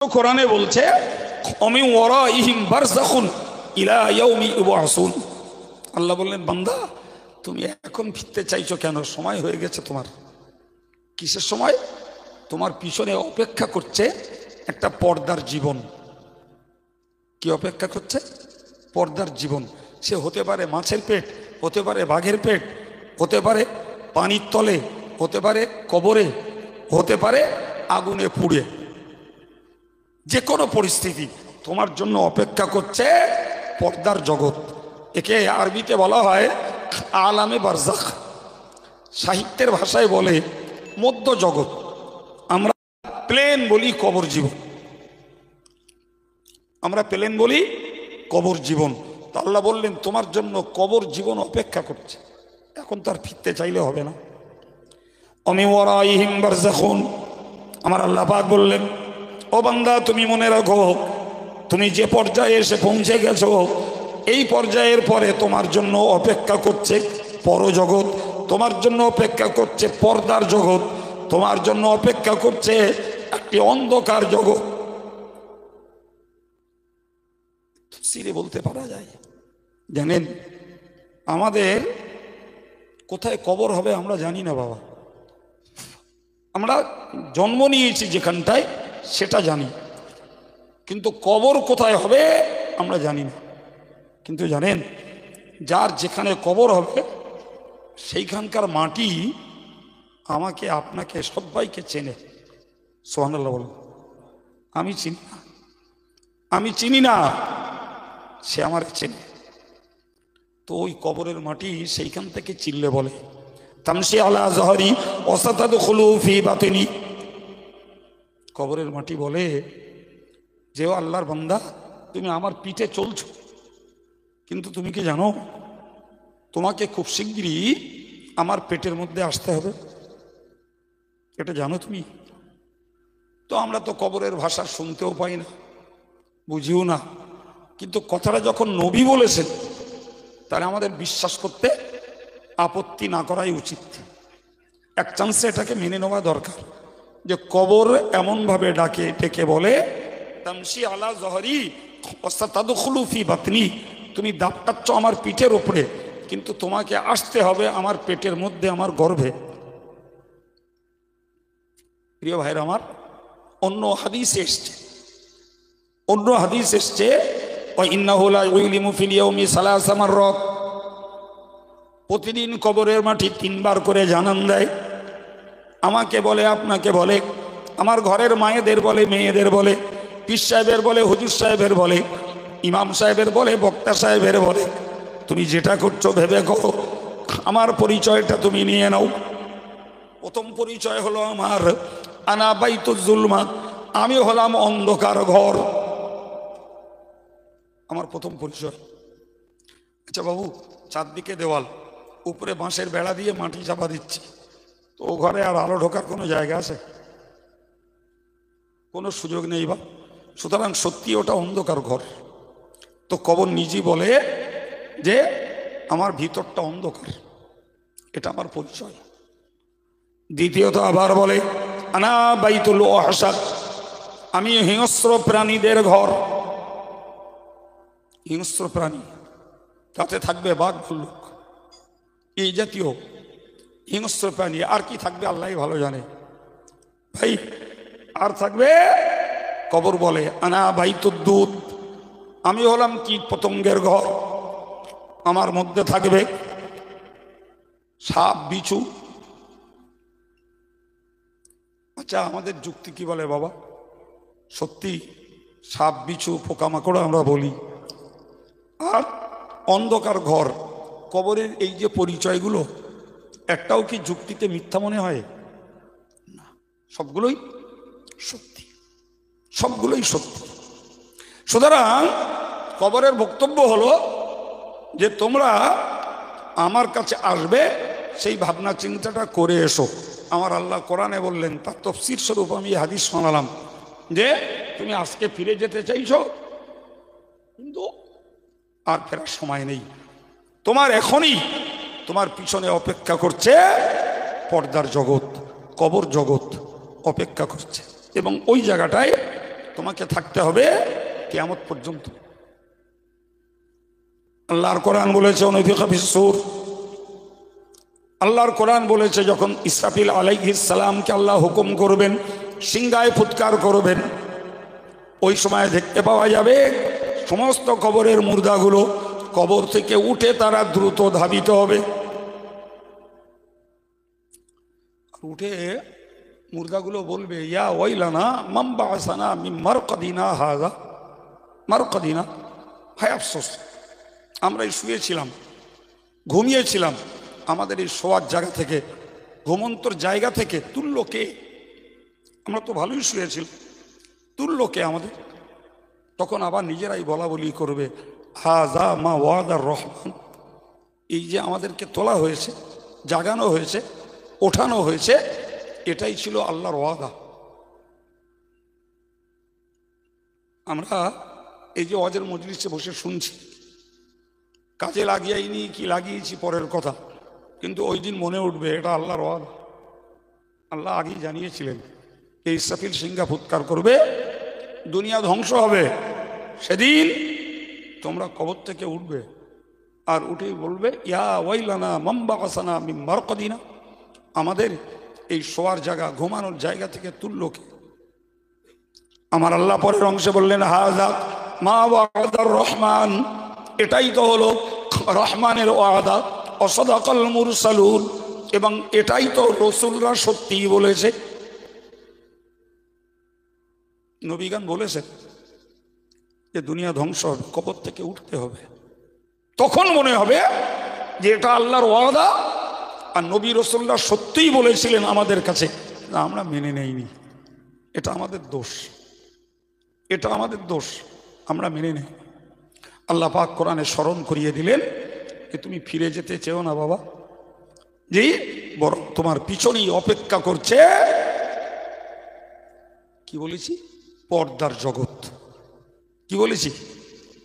কোরআনে বলছে অমি ওয়ারাইহিম বারযাখুন ইলা ইয়াউমি ইউবআসুন। আল্লাহ বললেন, বান্দা তুমি এখন ফিরতে চাইছো কেন? সময় হয়ে গেছে তোমার। কিসের সময়? তোমার পিছনে অপেক্ষা করছে একটা পর্দার জীবন। কি অপেক্ষা করছে? পর্দার জীবন। সে হতে পারে মাছের পেট, হতে পারে বাঘের পেট, হতে পারে পানির তলে, হতে পারে কবরে, হতে পারে আগুনে পুড়ে। যে কোনো পরিস্থিতি তোমার জন্য অপেক্ষা করছে পর্দার জগৎ। একে আরবিতে বলা হয় আলামে বারজাখ, সাহিত্যের ভাষায় বলে মধ্য জগৎ। আমরা প্লেন বলি কবর জীবন, আমরা প্লেন বলি কবর জীবন। তো আল্লাহ বললেন তোমার জন্য কবর জীবন অপেক্ষা করছে, এখন তো আর ফিরতে চাইলে হবে না। অমি ওয়ারাইহিম বারযাখুন, আমার আল্লাহ পাক বললেন, ও বান্দা তুমি মনে রাখো, তুমি যে পর্যায়ে এসে পৌঁছে গেছো, এই পর্যায়ের পরে তোমার জন্য অপেক্ষা করছে পরজগৎ, তোমার জন্য অপেক্ষা করছে পর্দার জগৎ, তোমার জন্য অপেক্ষা করছে একটি অন্ধকার জগৎ। সিরে বলতে পারা যায়, জানেন আমাদের কোথায় কবর হবে আমরা জানি না বাবা। আমরা জন্ম নিয়েছি যেখানটায় সেটা জানি, কিন্তু কবর কোথায় হবে আমরা জানি না। কিন্তু জানেন যার যেখানে কবর হবে সেইখানকার মাটি আমাকে আপনাকে সবাইকে চেনে। সুবহানাল্লাহ বলুন। আমি চিনি না, আমি চিনি না, সে আমার চেনে। তো ওই কবরের মাটি সেইখান থেকে চিল্লে বলে, তামশি আলা যহরি ওয়াসাতাদখুলু ফি বাতিনি। কবরের মাটি বলে যে ও আল্লাহর বান্দা, তুমি আমার পিঠে চলছো, কিন্তু তুমি কি জানো তোমাকে খুব শিগগিরই আমার পেটের মধ্যে আসতে হবে? এটা জানো তুমি? তো আমরা তো কবরের ভাষা শুনতেও পাই না, বুঝিও না, কিন্তু কথাটা যখন নবী বলেছেন তাহলে আমাদের বিশ্বাস করতে আপত্তি না করাই উচিত। এক চান্সে এটাকে মেনে নেওয়া দরকার যে কবর এমনভাবে ডাকে, ডেকে বলে তামশি আলা যহরি ওয়াসাতাদখুলু ফি বাতনি, তুমি দাপটাচ্ছ আমার পিঠের উপরে, কিন্তু তোমাকে আসতে হবে আমার পেটের মধ্যে, আমার গর্ভে। প্রিয় ভাইরা আমার, অন্য হাদিস এসছে, অন্য হাদিস এসছে ইন্নাহু লা ইউলিমু ফিল ইয়াউমি সালাসা মাররাত, প্রতিদিন কবরের মাটি 3 বার করে জানান দেয়। আমাকে বলে, আপনাকে বলে, আমার ঘরের মায়েদের বলে, মেয়েদের বলে, পীর সাহেবের বলে, হুজুর সাহেবের বলে, ইমাম সাহেবের বলে, বক্তা সাহেবের বলে, তুমি যেটা করছো ভেবে করো, আমার পরিচয়টা তুমি নিয়ে নাও। প্রথম পরিচয় হলো আমার আনা বাইতুজ জুলমাত, আমি হলাম অন্ধকার ঘর, আমার প্রথম পরিচয়। আচ্ছা বাবু, চারদিকে দেওয়াল, উপরে বাঁশের বেড়া দিয়ে মাটি চাপা দিচ্ছি, তো ও ঘরে আর আলো ঢোকার কোনো জায়গা আছে? কোনো সুযোগ নেই বা। সুতরাং সত্যি ওটা অন্ধকার ঘর। তো কবর নিজেই বলে যে আমার ভিতরটা অন্ধকার, এটা আমার পরিচয়। দ্বিতীয়ত আবার বলে আনা বাইতুল ওয়াহশাত, আমি হিংস্র প্রাণীদের ঘর। হিংস্র প্রাণী তাতে থাকবে বাঘ, ভাল্লুক, এই জাতীয় হিংস্র প্রাণী। আর কি থাকবে আল্লাহ ভালো জানে ভাই। আর থাকবে, কবর বলে আনা বাইতুদ দুদ, আমি হলাম কীট পতঙ্গের ঘর, আমার মধ্যে থাকবে সাপ, বিছু। আচ্ছা আমাদের যুক্তি কি বলে বাবা? সত্যি সাপ, বিছু, পোকামাকড় আমরা বলি, আর অন্ধকার ঘর, কবরের এই যে পরিচয়গুলো, একটাও কি যুক্তিতে মিথ্যা মনে হয় না? সবগুলোই সত্যি, সবগুলোই সত্যি। সুতরাং কবরের বক্তব্য হলো যে তোমরা আমার কাছে আসবে, সেই ভাবনা চিন্তাটা করে এসো। আমার আল্লাহ কোরআনে বললেন, তার তফসির স্বরূপ আমি হাদিস শোনালাম যে তুমি আজকে ফিরে যেতে চাইছো, কিন্তু আর ফেরার সময় নেই, তোমার এখনই তোমার পিছনে অপেক্ষা করছে পর্দার জগৎ, কবর জগৎ অপেক্ষা করছে। এবং ওই জায়গাটায় তোমাকে থাকতে হবে কিয়ামত পর্যন্ত। আল্লাহর কোরআন বলেছে অনুফিখা ফিস-সূর, আল্লাহর কোরআন বলেছে যখন ইসরাফিল আলাইহিস সালামকে আল্লাহ হুকুম করবেন, সিংহায় ফুৎকার করবেন, ওই সময় দেখতে পাওয়া যাবে সমস্ত কবরের মুর্দাগুলো কবর থেকে উঠে তারা দ্রুত ধাবিত হবে। উঠে মুর্দাগুলো বলবে, ইয়া ওয়াইলানা মান বা'আসানা মিন মারকাদিনা হাযা, মারকাদিনা, হায় আফসোস, আমরা এই শুয়েছিলাম, ঘুমিয়েছিলাম, আমাদের এই শোয়ার জায়গা থেকে, ঘুমন্তর জায়গা থেকে তুললো কে? আমরা তো ভালোই শুয়েছিলাম, তুললো কে আমাদের? তখন আবার নিজেরাই বলা বলি করবে, হাযা মা ওয়াদার রহমান, এই যে আমাদেরকে তোলা হয়েছে, জাগানো হয়েছে, ওঠানো হয়েছে, এটাই ছিল আল্লাহর ওয়াদা। আমরা এই যে ওয়াজের মজলিসে বসে শুনছি, কাজে লাগিয়েইনি কি লাগিয়েছি পরের কথা, কিন্তু ওই দিন মনে উঠবে এটা আল্লাহর ওয়াদা। আল্লাহ আগেই জানিয়েছিলেন এই ইসরাফিল সিংহা ফুৎকার করবে, দুনিয়া ধ্বংস হবে, সেদিন তোমরা কবর থেকে উঠবে, আর উঠেই বলবে, ইয়া ওয়াইলানা মান বা'আসানা মিন মারকাদিনা, আমাদের এই শোয়ার জায়গা, ঘুমানোর জায়গা থেকে তুললো কে? আমার আল্লাহ পরের অংশে বললেন, হাযা মা ওয়াদার রহমান, এটাই তো হলো রহমানের ওয়াদা, অসাদাকাল মুরসালুন, এবং এটাই তো রাসূলরা সত্যিই বলেছে। নবীগণ বলেছেন যে দুনিয়া ধ্বংস হবে, কবর থেকে উঠতে হবে, তখন মনে হবে যে এটা আল্লাহর ওয়াদা, আর নবী রাসূলরা সত্যিই বলেছিলেন আমাদের কাছে, না আমরা মেনে নেইনি, এটা আমাদের দোষ, এটা আমাদের দোষ, আমরা মেনে নেই। আল্লাহ পাক কোরআনে স্মরণ করিয়ে দিলেন যে তুমি ফিরে যেতে চেও না বাবা, জি, বরং তোমার পিছনেই অপেক্ষা করছে, কি বলেছি, পর্দার জগৎ। কি বলেছি?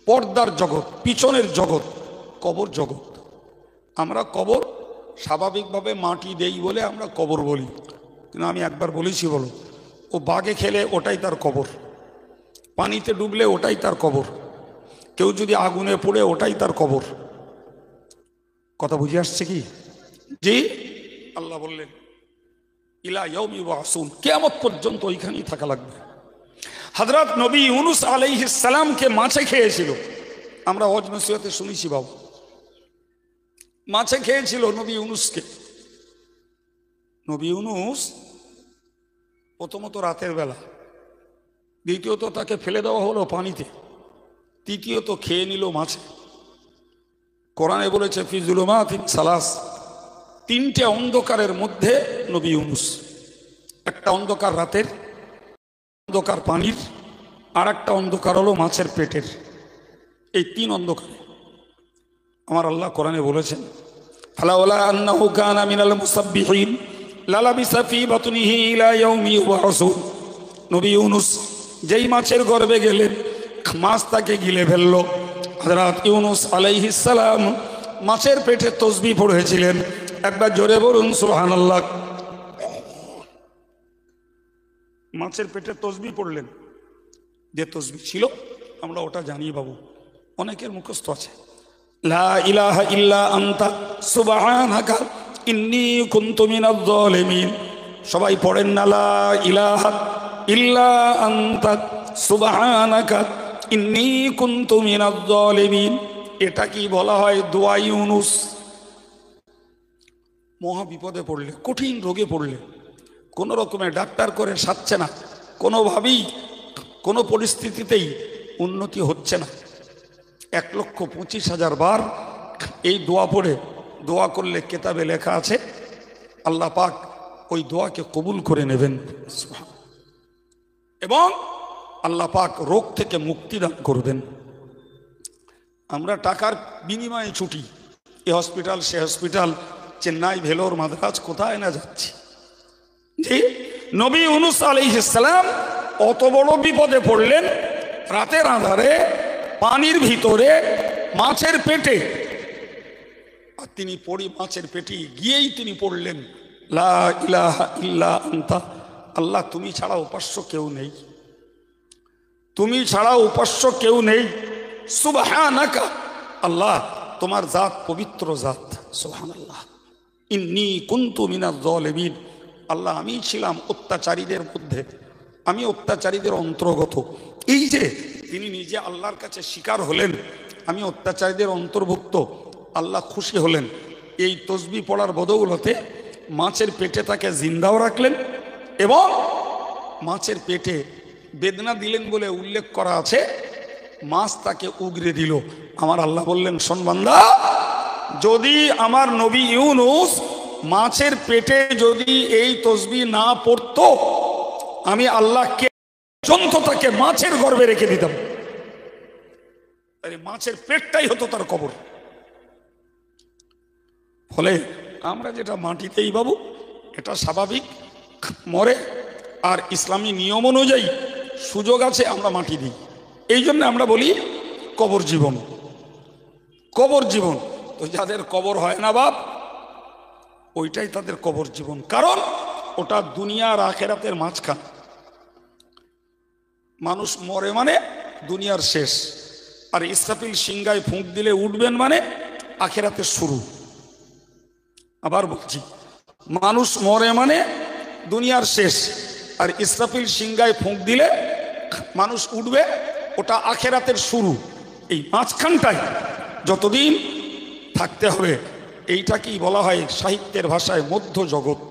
পর্দার জগৎ, পিছনের জগৎ, কবর জগৎ। আমরা কবর স্বাভাবিকভাবে মাটি দেই বলে আমরা কবর বলি, কিন্তু আমি একবার বলেছি, বলো, ও বাগে খেলে ওটাই তার কবর, পানিতে ডুবলে ওটাই তার কবর, কেউ যদি আগুনে পড়ে ওটাই তার কবর। কথা বুঝে আসছে কি? জি, আল্লাহ বললেন ইলা ইয়াউমি ইউবআসুন, কিয়ামত পর্যন্ত ওইখানেই থাকা লাগবে। হযরত নবী ইউনুস আলাইহিস সালামকে মাছে খেয়েছিল, আমরা ওয়াজ নসিহতে শুনেছি বাবু, মাছে খেয়েছিল নবী ইউনুসকে। নবী ইউনুস প্রথমত রাতের বেলা, দ্বিতীয়ত তাকে ফেলে দেওয়া হলো পানিতে, তৃতীয়ত খেয়ে নিল মাছে। কোরআনে বলেছে ফি যুলুমাতিন সালাস, তিনটে অন্ধকারের মধ্যে নবী ইউনুস, একটা অন্ধকার রাতের, অন্ধকার পানির, আর একটা অন্ধকার হলো মাছের পেটের। এই তিন অন্ধকারে আমার আল্লাহ কোরআনে বলেছেন, ফালাউলা আন্নাহু কানা মিনাল মুসাব্বিহিন লালাবিসা ফি বাতনিহি ইলা ইয়াউমি ইউবআসুন। নবী ইউনুস যেই মাছের গর্ভে গেলেন, মাছ তাকে গিলে ফেললো। হযরত ইউনুস আলাইহিস সালাম মাছের পেটে তসবিহ পড়েছিলেন, একবার জোরে বলুন সুবহানাল্লাহ। মাছের পেটে তসবিহ পড়লেন, যে তসবিহ ছিল আমরা ওটা জানি বাবু, অনেকের মুখস্থ আছে, লা ইলাহা ইল্লা আনতা সুবহানাকা ইন্নী কুনতু মিনাজ জালিমিন। সবাই পড়েন না, লা ইলাহা ইল্লা আনতা সুবহানাকা ইন্নী কুনতু মিনাজ জালিমিন। এটা কি বলা হয় দোয়া ইউনুস? মহা বিপদে পড়লে, কঠিন রোগে পড়লে, কোনো রকমে ডাক্তার করে সারছে না, কোনোভাবেই কোনো পরিস্থিতিতেই উন্নতি হচ্ছে না, 1,25,000 বার এই দোয়া পড়ে, দোয়া করলে কেতাবে লেখা আছে আল্লাহ পাক ওই দোয়াকে কবুল করে নেবেন, এবং আল্লাহ পাক রোগ থেকে মুক্তি দান করবেন। আমরা টাকার বিনিময়ে ছুটি, a hospital say hospital, Chennai, Vellore, Madras, কোথায় না যাচ্ছি। জি, নবী ইউনুস আলাইহিস সালাম অত বড় বিপদে পড়লেন, রাতের আঁধারে, পানির ভিতরে, মাছের পেটে, আর তিনি পড়ি মাছের পেটে গিয়েই তিনি পড়লেন, লা ইলাহা ইল্লা আনতা, আল্লাহ তুমি ছাড়া উপাস্য কেউ নেই। তুমি ছাড়া উপাস্য কেউ নেই। সুবহানাকা, আল্লাহ তোমার জাত পবিত্র জাত। সুবহানাল্লাহ। ইন্নী কুনতু মিনাজ জালিমিন, আল্লাহ আমি ছিলাম অত্যাচারীদের মধ্যে, আমি অত্যাচারীদের অন্তর্গত। এই যে তিনি নিজে আল্লাহর কাছে স্বীকার হলেন আমি অত্যাচারীদের অন্তর্ভুক্ত, আল্লাহ খুশি হলেন। এই তসবি পড়ার বদৌলতে মাছের পেটে তাকে জিন্দাও রাখলেন এবং মাছের পেটে বেদনা দিলেন বলে উল্লেখ করা আছে, মাছ তাকে উগরে দিল। আমার আল্লাহ বললেন, শোন বান্দা, যদি আমার নবী ইউনুস মাছের পেটে যদি এই তসবি না পড়তো, আমি আল্লাহকে পর্যন্ত তাকে মাছের গর্ভে রেখে দিতাম। মাছের পেটটাই হতো তার কবর। ফলে আমরা যেটা মাটিতেই বাবু, এটা স্বাভাবিক, মরে। আর ইসলামী নিয়ম অনুযায়ী সুযোগ আছে আমরা মাটি দিই। এই জন্য আমরা বলি কবর জীবন, কবর জীবন। তো যাদের কবর হয় না বাপ, ওইটাই তাদের কবর জীবন, কারণ ওটা দুনিয়া আর আখেরাতের মাঝখান। মানুষ মরে মানে দুনিয়ার শেষ, আর ইসরাফিল সিংহায় ফুঁক দিলে উঠবেন মানে আখেরাতের শুরু। আবার বলছি, মানুষ মরে মানে দুনিয়ার শেষ, আর ইসরাফিল সিংহায় ফুঁক দিলে মানুষ উঠবে, ওটা আখেরাতের শুরু। এই মাঝখানটায় যতদিন থাকতে হবে, এইটাকেই বলা হয় সাহিত্যের ভাষায় মধ্য জগৎ।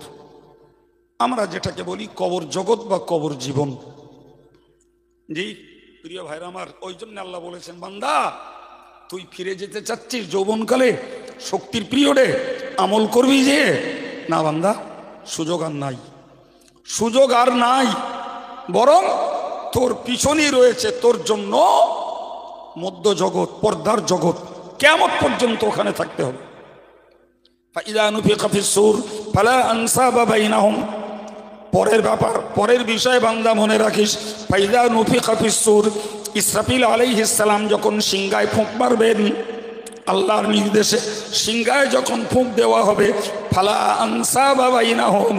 আমরা যেটাকে বলি কবর জগৎ বা কবর জীবন। জি প্রিয় ভাইরা আমার, ওই জন্য আল্লাহ বলেছেন, বান্দা তুই ফিরে যেতে চাচ্ছিস যৌবনকালে, শক্তির পিরিয়ডে আমল করবি যে? না বান্দা, সুযোগ আর নাই, সুযোগ আর নাই। বরং তোর পিছনেই রয়েছে তোর জন্য মধ্য জগৎ, পর্দার জগৎ। কিয়ামত পর্যন্ত ওখানে থাকতে হবে। ফাইযা নুফিখা ফিস-সূর ফালা আনসাবা বাইনাহুম। পরের ব্যাপার, পরের বিষয় বান্দা মনে রাখিস। ফাইযা নুফিখা ফিস-সূর, ইসরাফিল আলাইহিস সালাম যখন সিংহায় ফুঁক মারবেন, আল্লাহর নির্দেশে সিংহায় যখন ফুঁক দেওয়া হবে, ফালা আনসাবা বাইনাহুম,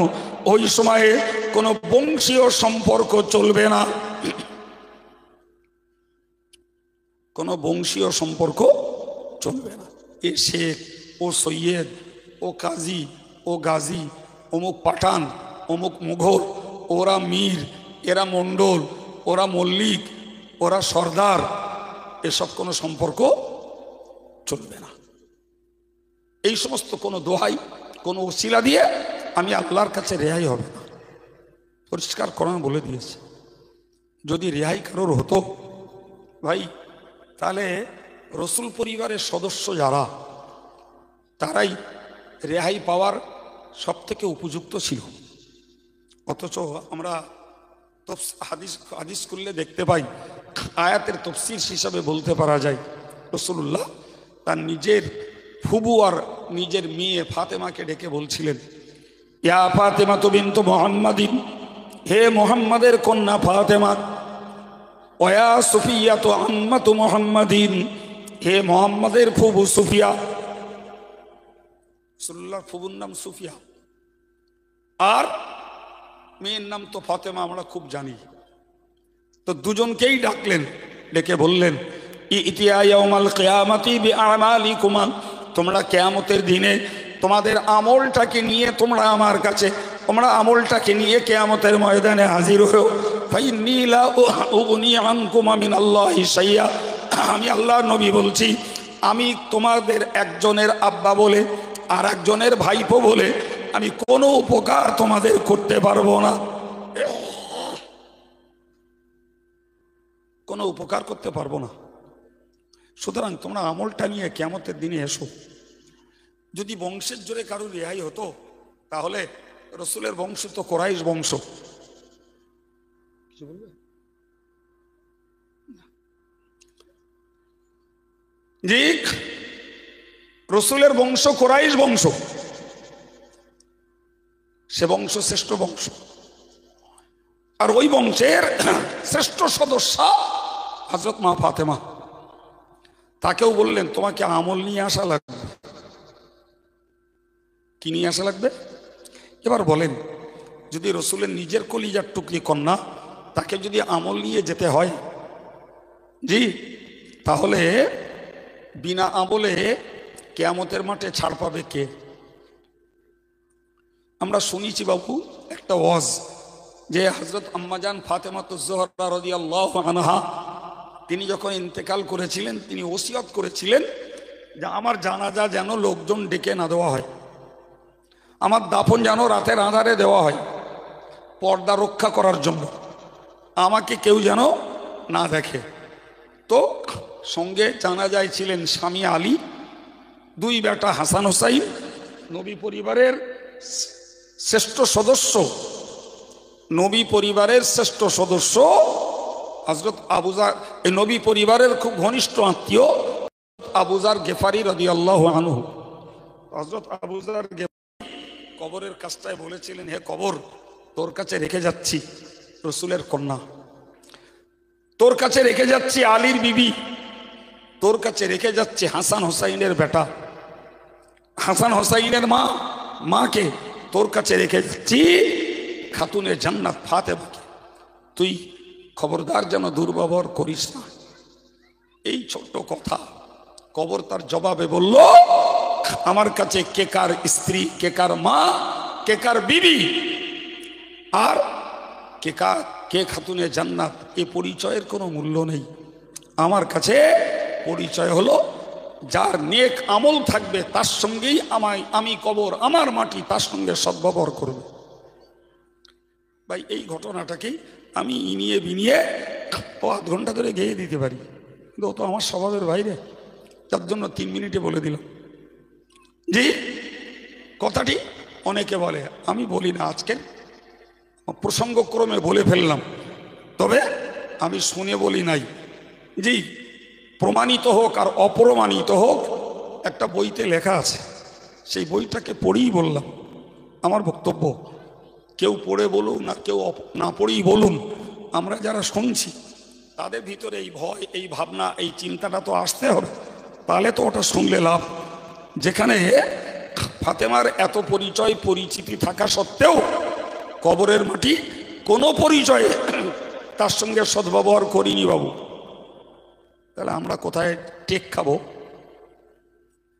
ওই সময়ে কোনো বংশীয় সম্পর্ক চলবে না, কোনো বংশীয় সম্পর্ক চলবে না। এ শেখ, ও সৈয়দ, ও কাজী, ও গাজী, অমুক পাঠান, অমুক মুঘল, ওরা মীর, এরা মণ্ডল, ওরা মল্লিক, ওরা সর্দার, এসব কোনো সম্পর্ক চলবে না। এই সমস্ত কোনো দোহাই, কোনো ওসিলা দিয়ে আমি আল্লাহর কাছে রেহাই হবে না। পরিষ্কার কোরআন বলে দিয়েছে। যদি রেহাই কারোর হতো ভাই, তাহলে রসুল পরিবারের সদস্য যারা, তারাই রেহাই পাওয়ার সব থেকে উপযুক্ত ছিল। অথচ আমরা হাদিস করলে দেখতে পাই, আয়াতের তফসির হিসাবে বলতে পারা যায়, রাসূলুল্লাহ তার নিজের ফুবু আর নিজের মেয়ে ফাতেমাকে ডেকে বলছিলেন, ইয়া ফাতেমা বিনতু মুহাম্মাদিন, হে মুহাম্মাদের কন্যা ফাতেমা, ওয়া সুফিয়া তো আম্মাতু মুহাম্মাদিন, হে মুহাম্মাদের ফুবু সুফিয়া। রাসূলুল্লাহর ফুবুর নাম সুফিয়া, আর মেয়ের নাম তো ফাতেমা, আমরা খুব জানি। তো দুজনকেই ডাকলেন, ডেকে বললেন, ইতিয়া ইয়াউমাল কিয়ামাতি বিআমালিকুমা, তোমরা কিয়ামতের দিনে তোমাদের আমলটাকে নিয়ে তোমরা আমার কাছে, তোমরা আমলটাকে নিয়ে কিয়ামতের ময়দানে হাজির হও। ফাইন্নী লা উগনি আনকুমা মিনাল্লাহি শাইয়া, আমি আল্লাহর নবী বলছি, আমি তোমাদের একজনের আব্বা বলে আর একজনের ভাইপো বলে আমি কোনো উপকার তোমাদের করতে পারবো না, কোনো উপকার করতে পারবো না। সুতরাং তোমরা আমলটা নিয়ে কিয়ামতের দিনে এসো। যদি বংশের জোরে কারো রেহাই হতো, তাহলে রসুলের বংশ তো কোরাইশ বংশ। জি, রসুলের বংশ কোরাইশ বংশ, সে বংশ শ্রেষ্ঠ বংশ। আর ওই বংশের শ্রেষ্ঠ সদস্য হযরত মা ফাতেমা। তাকেও বললেন, তোমাকে আমল নিয়ে আসা লাগবে। কি নিয়ে আসা লাগবে? এবার বলেন, যদি রসুলের নিজের কলিজার টুকরি কন্যা, তাকে যদি আমল নিয়ে যেতে হয়, জি, তাহলে বিনা আমলে কিয়ামতের মাঠে ছাড় পাবে কে? আমরা শুনেছি বাবু একটা ওয়াজ, যে হযরত আম্মাজান ফাতেমাতুজ জোহরা রাদিয়াল্লাহু আনহা তিনি যখন ইন্তেকাল করেছিলেন, তিনি ওসিয়ত করেছিলেন যে আমার জানাজা যেন লোকজন ডেকে না দেওয়া হয়, আমার দাফন যেন রাতের আঁধারে দেওয়া হয়, পর্দা রক্ষা করার জন্য, আমাকে কেউ যেন না দেখে। তো সঙ্গে জানাজায় ছিলেন স্বামী আলী, দুই বেটা হাসান হোসাইন, নবী পরিবারের শ্রেষ্ঠ সদস্য, নবী পরিবারের শ্রেষ্ঠ সদস্য হযরত আবুজার, এই নবী পরিবারের খুব ঘনিষ্ঠ আত্মীয় আবুজার গেফারি রাদিয়াল্লাহু আনহু। হযরত আবুজার গেফারি কবরের কাছটায় বলেছিলেন, হে কবর, তোর কাছে রেখে যাচ্ছি রসুলের কন্যা, তোর কাছে রেখে যাচ্ছি আলীর বিবি, তোর কাছে রেখে যাচ্ছি হাসান হোসাইনের বেটা, হাসান হোসাইনের মাকে তোর কাছে রেখে যাচ্ছি খাতুনে জান্নাত ফাতেমাকে, তুই খবরদার যেন দুর্ব্যবহার করিস না। এই ছোট্ট কথা কবর তার জবাবে বলল, আমার কাছে কে কার স্ত্রী, কে কার মা, কে কার বিবি, আর কে খাতুনে জান্নাত, এ পরিচয়ের কোনো মূল্য নেই। আমার কাছে পরিচয় হলো যার নেক আমল থাকবে তার সঙ্গেই আমি কবর, আমার মাটি তার সঙ্গে সদ্ব্যবহার করবে। ভাই এই ঘটনাটাকেই আমি ইনিয়ে বিনিয়ে আধ ঘন্টা ধরে গেয়ে দিতে পারি, কিন্তু ও তো আমার স্বভাবের বাইরে, তার জন্য 3 মিনিটে বলে দিলাম। জি, কথাটি অনেকে বলে, আমি বলি না, আজকে প্রসঙ্গক্রমে বলে ফেললাম, তবে আমি শুনে বলি নাই। জি, প্রমাণিত হোক আর অপ্রমাণিত হোক, একটা বইতে লেখা আছে, সেই বইটাকে পড়েই বললাম আমার বক্তব্য। কেউ পড়ে বলুন না কেউ না পড়েই বলুন, আমরা যারা শুনছি তাদের ভিতরে এই ভয়, এই ভাবনা, এই চিন্তাটা তো আসতে হবে, তাহলে তো ওটা শুনলে লাভ। যেখানে ফাতেমার এত পরিচয় পরিচিতি থাকা সত্ত্বেও কবরের মাটি কোনো পরিচয়ে তার সঙ্গে সদ্ব্যবহার করিনি বাবু, তাহলে আমরা কোথায় টেক খাবো?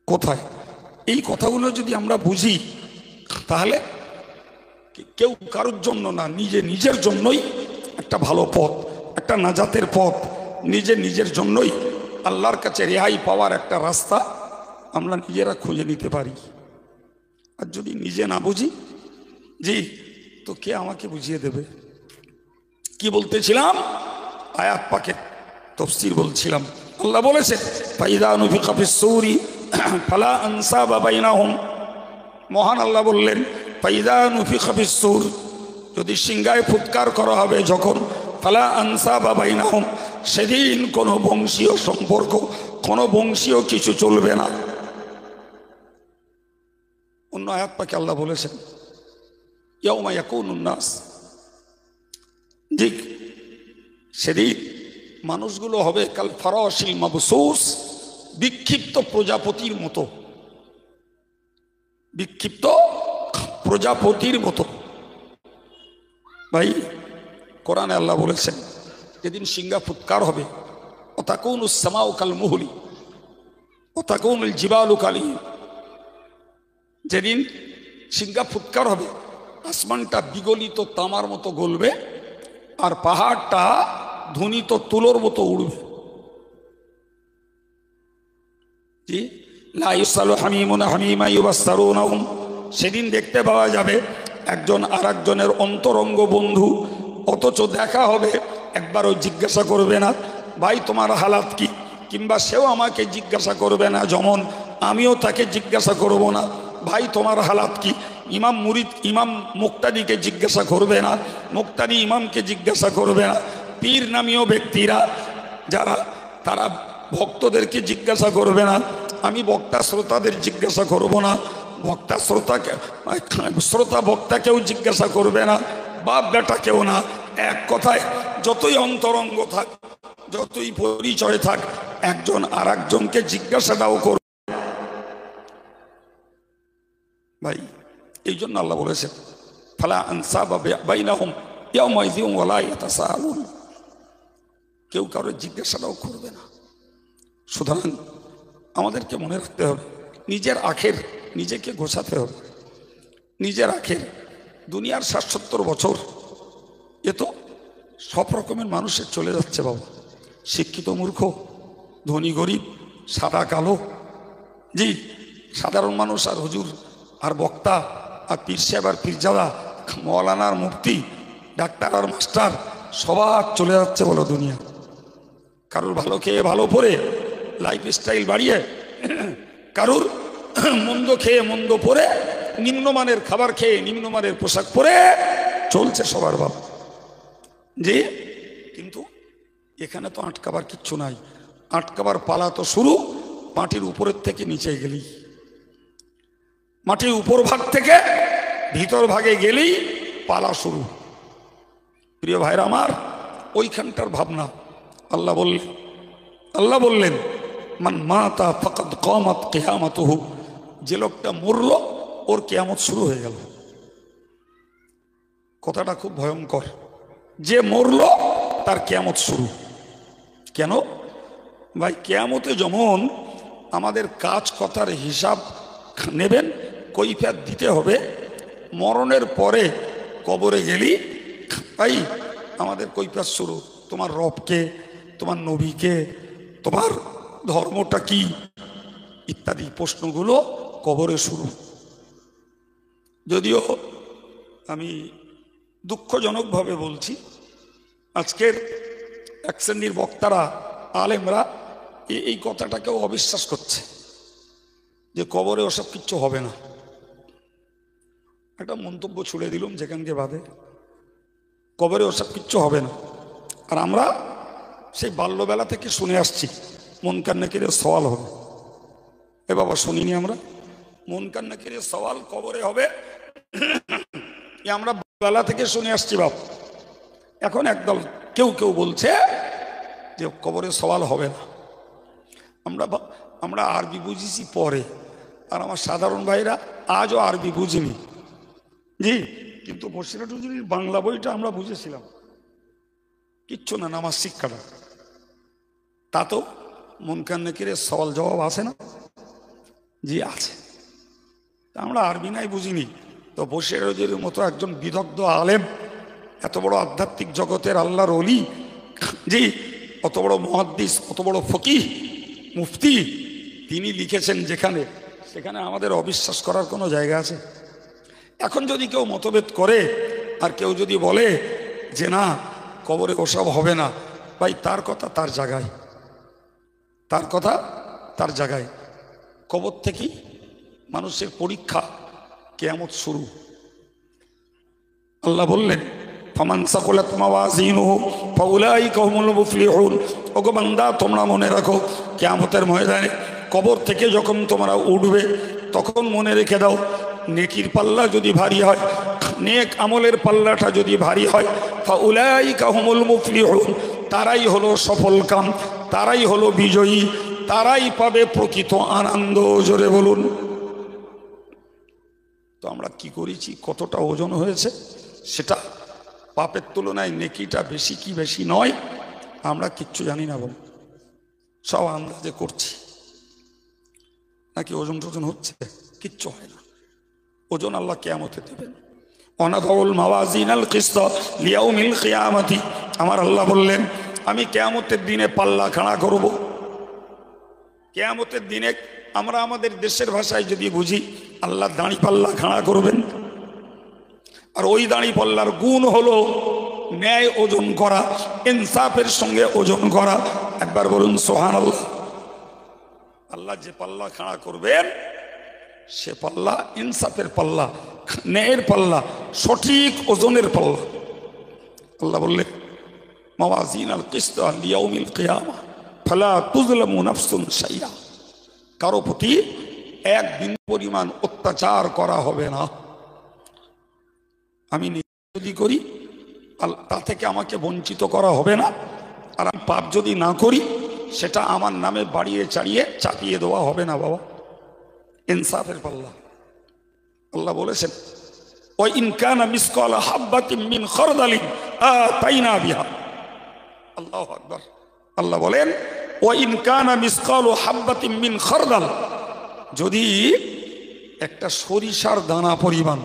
কোথায়? এই কথাগুলো যদি আমরা বুঝি, তাহলে কেউ কারোর জন্য না, নিজের জন্যই একটা ভালো পথ, একটা নাজাতের পথ, নিজের জন্যই আল্লাহর কাছে রেহাই পাওয়ার একটা রাস্তা আমরা নিজেরা খুঁজে নিতে পারি। আর যদি নিজে না বুঝি, জি, তো কে আমাকে বুঝিয়ে দেবে? কি বলতেছিলাম? আয়াত পাকের তাফসীর বলছিলাম। আল্লাহ বলেছে, ফাইযা নুফিখা ফিস-সূরি ফালা আনসাবা বাইনাহুম। মহান আল্লাহ বললেন, ফাইযা নুফিখা ফিস-সূর, যদি সিংহায় ফুৎকার করা হবে যখন, ফালা আনসাবা বাইনাহুম, সেদিন কোনো বংশীয় সম্পর্ক, কোনো বংশীয় কিছু চলবে না। অন্য আয়াত পাকে আল্লাহ বলেছেন, ইয়াউমা ইয়াকুনুন নাস, ঠিক সেদিন মানুষগুলো হবে কাল ফারাশিল মাবসুস, বিক্ষিপ্ত প্রজাপতির মতো, বিক্ষিপ্ত প্রজাপতির মতো। ভাই কোরআনে আল্লাহ বলেছেন, যেদিন সিংহা ফুৎকার হবে, ওয়াতাকুনুস সামাউ কাল মুহলি ওয়াতাকুনুল জিবালু কালি, যেদিন সিংহা ফুৎকার হবে আসমানটা বিগলিত তামার মতো গলবে, আর পাহাড়টা ধ্বনিত তুলোর মতো উড়বে। জি, লা ইউসালু হামিমুন হামিমা ইউবাসসারুনহুম, সেদিন দেখতে পাওয়া যাবে একজন আর একজনের অন্তরঙ্গ বন্ধু, অথচ দেখা হবে একবারও জিজ্ঞাসা করবে না ভাই তোমার হালাত কি, কিংবা সেও আমাকে জিজ্ঞাসা করবে না, যেমন আমিও তাকে জিজ্ঞাসা করব না ভাই তোমার হালাত কি। ইমাম মুক্তাদিকে জিজ্ঞাসা করবে না, মুক্তাদি ইমামকে জিজ্ঞাসা করবে না, পীর নামীয় ব্যক্তিরা যারা, তারা ভক্তদেরকে জিজ্ঞাসা করবে না, আমি বক্তা শ্রোতাদের জিজ্ঞাসা করব না, শ্রোতা বক্তাকেও জিজ্ঞাসা করবে না, বাপ বেটাকেও না। এক কথায় যতই অন্তরঙ্গ থাক, যতই পরিচয় থাক, একজন আর একজনকে জিজ্ঞাসাটাও করবে। ভাই এই জন্য আল্লাহ বলেছেন, ফালা আনসাবা বাইনাহুম ইয়াওমাইযিন ওয়ালা ইয়াতাসাআলুন, কেউ কারো জিজ্ঞাসাটাও করবে না। সুতরাং আমাদেরকে মনে রাখতে হবে, নিজের আখের নিজেকে গোছাতে হবে। নিজের আখের দুনিয়ার 60-70 বছর এ তো সব রকমের মানুষের চলে যাচ্ছে বাবা, শিক্ষিত মূর্খ, ধনী গরিব, সাদা কালো, জি, সাধারণ মানুষ আর হুজুর আর বক্তা আর পীর সাহেব আর পীরজাদা, মৌলানা আর মুফতি, ডাক্তার আর মাস্টার, সবার চলে যাচ্ছে বলো দুনিয়া। কারোর ভালো খেয়ে ভালো পরে লাইফ স্টাইল বাড়িয়ে, কারোর মন্দ খেয়ে মন্দ পরে, নিম্নমানের খাবার খেয়ে নিম্নমানের পোশাক পরে চলছে সবার বাপ। যে কিন্তু এখানে তো আটকাবার কিচ্ছু নাই। আটকাবার পালা তো শুরু মাটির উপরের থেকে নিচে গেলেই, মাটির উপর ভাগ থেকে ভিতর ভাগে গেলেই পালা শুরু। প্রিয় ভাইরা আমার, ওইখানটার ভাবনা আল্লাহ বললেন মান মাতা ফাকাদ কামাত কিয়ামাতুহু, যে লোকটা মরল ওর কিয়ামত শুরু হয়ে গেল। কথাটা খুব ভয়ঙ্কর, যে মরল তার কিয়ামত শুরু। কেন ভাই? কিয়ামতে যেমন আমাদের কাজ কথার হিসাব নেবেন, কৈফিয়ত দিতে হবে, মরণের পরে কবরে গেলি তাই আমাদের কৈফিয়ত শুরু। তোমার রবকে, তোমার নবীকে, তোমার ধর্মটা কি ইত্যাদি প্রশ্নগুলো কবরে শুরু। যদিও আমি দুঃখজনকভাবে বলছি, আজকের এক শ্রেণীর বক্তারা, আলেমরা এই কথাটাকেও অবিশ্বাস করছে যে কবরে ওসব কিচ্ছু হবে না। একটা মন্তব্য ছুড়ে দিলাম যেখানকে বাদে, কবরে ওসব কিচ্ছু হবে না। আর আমরা সেই বাল্যবেলা থেকে শুনে আসছি মুনকার নাকিরের সওয়াল হবে। এ বাবা শুনিনি আমরা মুনকার নাকিরের সওয়াল কবরে হবে, আমরা বেলা থেকে শুনে আসছি বাপ। এখন একদল কেউ বলছে যে কবরে সওয়াল হবে না। আমরা আরবি বুঝেছি পরে, আর আমার সাধারণ ভাইরা আজও আরবি বুঝিনি, জি। কিন্তু বসিরহাট হুজুরির বাংলা বইটা আমরা বুঝেছিলাম। কিচ্ছু না, নামাজ শিক্ষাটা তা তো মুনকার নাকিরের সওয়াল জবাব আছে না? জি আছে। আমরা আরবি নাই বুঝিনি, তো বসিরহাট হুজুরের মতো একজন বিদগ্ধ আলেম, এত বড় আধ্যাত্মিক জগতের আল্লাহর ওলি, জি, অত বড় মুহাদ্দিস, অত বড় ফকিহ, মুফতি, তিনি লিখেছেন যেখানে, সেখানে আমাদের অবিশ্বাস করার কোনো জায়গা আছে? এখন যদি কেউ মতভেদ করে আর কেউ যদি বলে যে না কবরে ওসব হবে না, ভাই তার কথা তার জায়গায়, তার কথা তার জায়গায়। কবর থেকেই মানুষের পরীক্ষা, কিয়ামত শুরু। আল্লাহ বললেন ফামান সাকুলাত মাওয়াজিনুহু ফাউলাইকা হুমুল মুফলিহুন। ওগো বান্দা, তোমরা মনে রাখো কিয়ামতের ময়দানে কবর থেকে যখন তোমরা উঠবে তখন মনে রেখে দাও, নেকির পাল্লা যদি ভারী হয়, নেক আমলের পাল্লাটা যদি ভারী হয়, ফাউলাইকা হুমুল মুফলিহুন, তারাই হলো সফল কাম, তারাই হলো বিজয়ী, তারাই পাবে প্রকৃত আনন্দ। জোরে বলুন। তো আমরা কি করেছি, কতটা ওজন হয়েছে সেটা, পাপের তুলনায় নেকিটা বেশি কি বেশি নয় আমরা কিচ্ছু জানি না বল, সব আন্দাজে করছি। নাকি ওজন টোজন হচ্ছে? কিচ্ছু হয় না। ওজন আল্লাহ কিয়ামতে দেবেন। অনাদাউল মাওয়াজিনাল কিসত লিয়াউমিল কিয়ামতি, আমার আল্লাহ বললেন আমি কিয়ামতের দিনে পাল্লা খাড়া করব। কিয়ামতের দিনে আমরা আমাদের দেশের ভাষায় যদি বুঝি, আল্লাহ দাঁড়ি পাল্লা খাড়া করবেন। আর ওই দাঁড়ি পাল্লার গুণ হলো ন্যায় ওজন করা, ইনসাফের সঙ্গে ওজন করা। একবার বলুন সুবহানাল্লাহ। আল্লাহ যে পাল্লা খাড়া করবেন সে পাল্লা ইনসাফের পাল্লা, ন্যায়ের পাল্লা, সঠিক ওজনের পাল্লা। আল্লাহ বললেন মাওয়াজিনাল কিসত লিয়াউমিল কিয়ামা ফালা তুযলামু নাফসুন শাইআ, কারো প্রতি এক বিন্দু পরিমাণ অত্যাচার করা হবে না। আমি যদি করি তা থেকে আমাকে বঞ্চিত করা হবে না, আর আমি পাপ যদি না করি সেটা আমার নামে বাড়িয়ে চাড়িয়ে চাপিয়ে দেওয়া হবে না। বাবা ইনসাফের পাল্লা। আল্লাহ বলেছেন ওয়া ইন কানা মিসকালা হাববাতিন মিন খারদালিন আতাইনা বিহা। আল্লাহু আকবার। আল্লাহ বলেন ওয়া ইন কানা মিসকালু হাববাতিন মিন খারদাল, যদি একটা সরিষার দানা পরিমাণ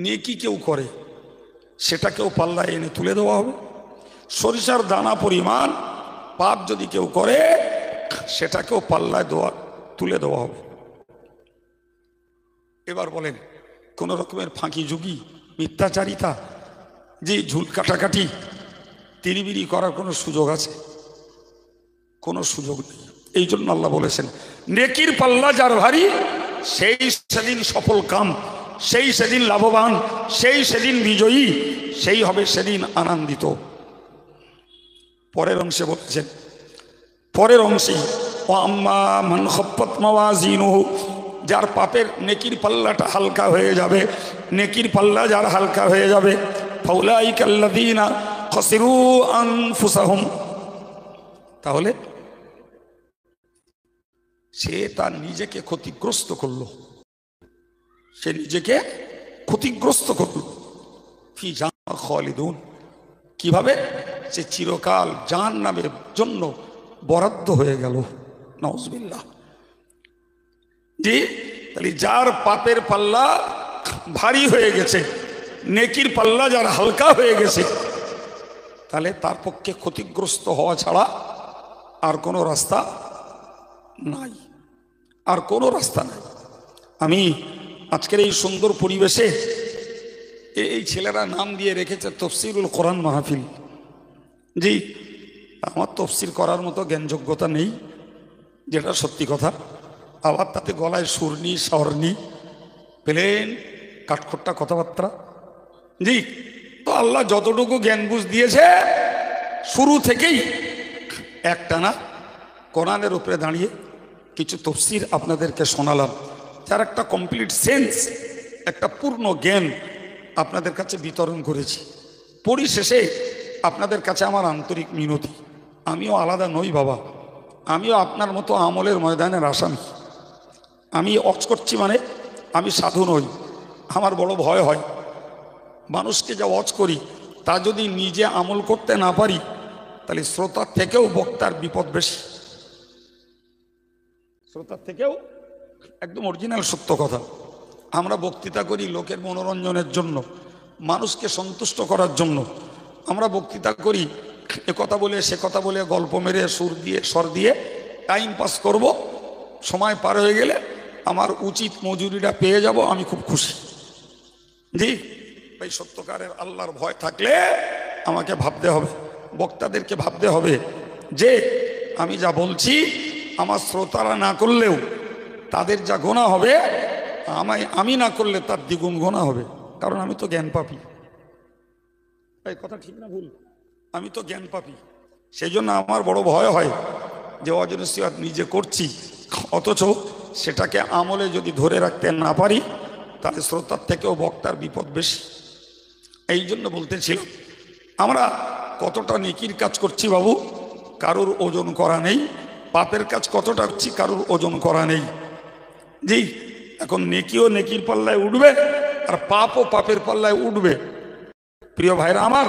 নেকি কেউ করে, সেটাকেও পাল্লায় এনে তুলে দেওয়া হবে। সরিষার দানা পরিমাণ পাপ যদি কেউ করে, সেটাকেও পাল্লায় তুলে দেওয়া হবে। এবার বলেন, কোন রকমের ফাঁকি ঝুঁকি, মিথ্যাচারিতা, যে ঝুল কাটাকাটি, তিরিবিরি করার কোনো সুযোগ আছে? কোনো সুযোগ নেই। এই জন্য আল্লাহ বলেছেন, নেকির পাল্লা যার ভারী, সেই সেদিন সফল কাম, সেই সেদিন লাভবান, সেই সেদিন বিজয়ী, সেই হবে সেদিন আনন্দিত। পরের অংশে বলেছেন, পরের অংশে ও আম্মা মান খাফফাত মাওয়াজিনুহু, যার পাপের নেকির পাল্লাটা হালকা হয়ে যাবে, নেকির পাল্লা যার হালকা হয়ে যাবে, ফাউলাইকা আল্লাযীনা খাসিরু আনফুসাহুম, তাহলে সে তার নিজেকে ক্ষতিগ্রস্ত করলো, সে নিজেকে ক্ষতিগ্রস্ত করলো। ফি জাহান্নাম খালিদুন, কিভাবে? সে চিরকাল জাহান্নামের জন্য বরাদ্দ হয়ে গেল। নাউজুবিল্লাহ। জি, তাহলে যার পাপের পাল্লা ভারী হয়ে গেছে, নেকির পাল্লা যার হালকা হয়ে গেছে, তাহলে তার পক্ষে ক্ষতিগ্রস্ত হওয়া ছাড়া আর কোনো রাস্তা নাই, আর কোনো রাস্তা নাই। আমি আজকের এই সুন্দর পরিবেশে, এই ছেলেরা নাম দিয়ে রেখেছে তফসিরুল কোরআন মাহফিল। জি, আমার তফসির করার মতো জ্ঞান যোগ্যতা নেই, যেটা সত্যি কথা। আবার তাতে গলায় সুর নি, স্বর নি, প্লেন কাঠখোট্টা কথাবার্তা। জি, তো আল্লাহ যতটুকু জ্ঞান বুঝ দিয়েছে, শুরু থেকেই একটানা কোরআনের উপরে দাঁড়িয়ে কিছু তফসির আপনাদেরকে শোনালাম, যার একটা কমপ্লিট সেন্স, একটা পূর্ণ জ্ঞান আপনাদের কাছে বিতরণ করেছি। পরিশেষে আপনাদের কাছে আমার আন্তরিক মিনতি, আমিও আলাদা নই বাবা, আমিও আপনার মতো আমলের ময়দানের আসামি। আমি অজ করছি মানে আমি সাধু নই। আমার বড় ভয় হয়, মানুষকে যা অজ করি তা যদি নিজে আমল করতে না পারি, তাহলে শ্রোতার থেকেও বক্তার বিপদ বেশি। শ্রোতার থেকেও একদম অরিজিনাল সত্য কথা। আমরা বক্তৃতা করি লোকের মনোরঞ্জনের জন্য, মানুষকে সন্তুষ্ট করার জন্য। আমরা বক্তৃতা করি এ কথা বলে সে কথা বলে, গল্প মেরে, সুর দিয়ে, স্বর দিয়ে টাইম পাস করব। সময় পার হয়ে গেলে আমার উচিত মজুরিটা পেয়ে যাব, আমি খুব খুশি। জি, এই সত্যকারের আল্লাহর ভয় থাকলে আমাকে ভাবতে হবে, বক্তাদেরকে ভাবতে হবে যে আমি যা বলছি আমার শ্রোতারা না করলেও তাদের যা গোনা হবে, আমি না করলে তার দ্বিগুণ গোনা হবে, কারণ আমি তো জ্ঞান পাপী। এই কথা ঠিক না ভুল? আমি তো জ্ঞান পাপী। সেই জন্য আমার বড় ভয় হয় যে অজনসিয়াত নিজে করছি, অথচ সেটাকে আমলে যদি ধরে রাখতে না পারি, তাহলে শ্রোতার থেকেও বক্তার বিপদ বেশি। এই জন্য বলতেছিলাম, আমরা কতটা নেকির কাজ করছি বাবু, কারোর ওজন করা নেই। পাপের কাজ কতটা করছি, কারোর ওজন করা নেই। জি, এখন নেকিও নেকির পাল্লায় উঠবে, আর পাপও পাপের পাল্লায় উঠবে। প্রিয় ভাইরা আমার,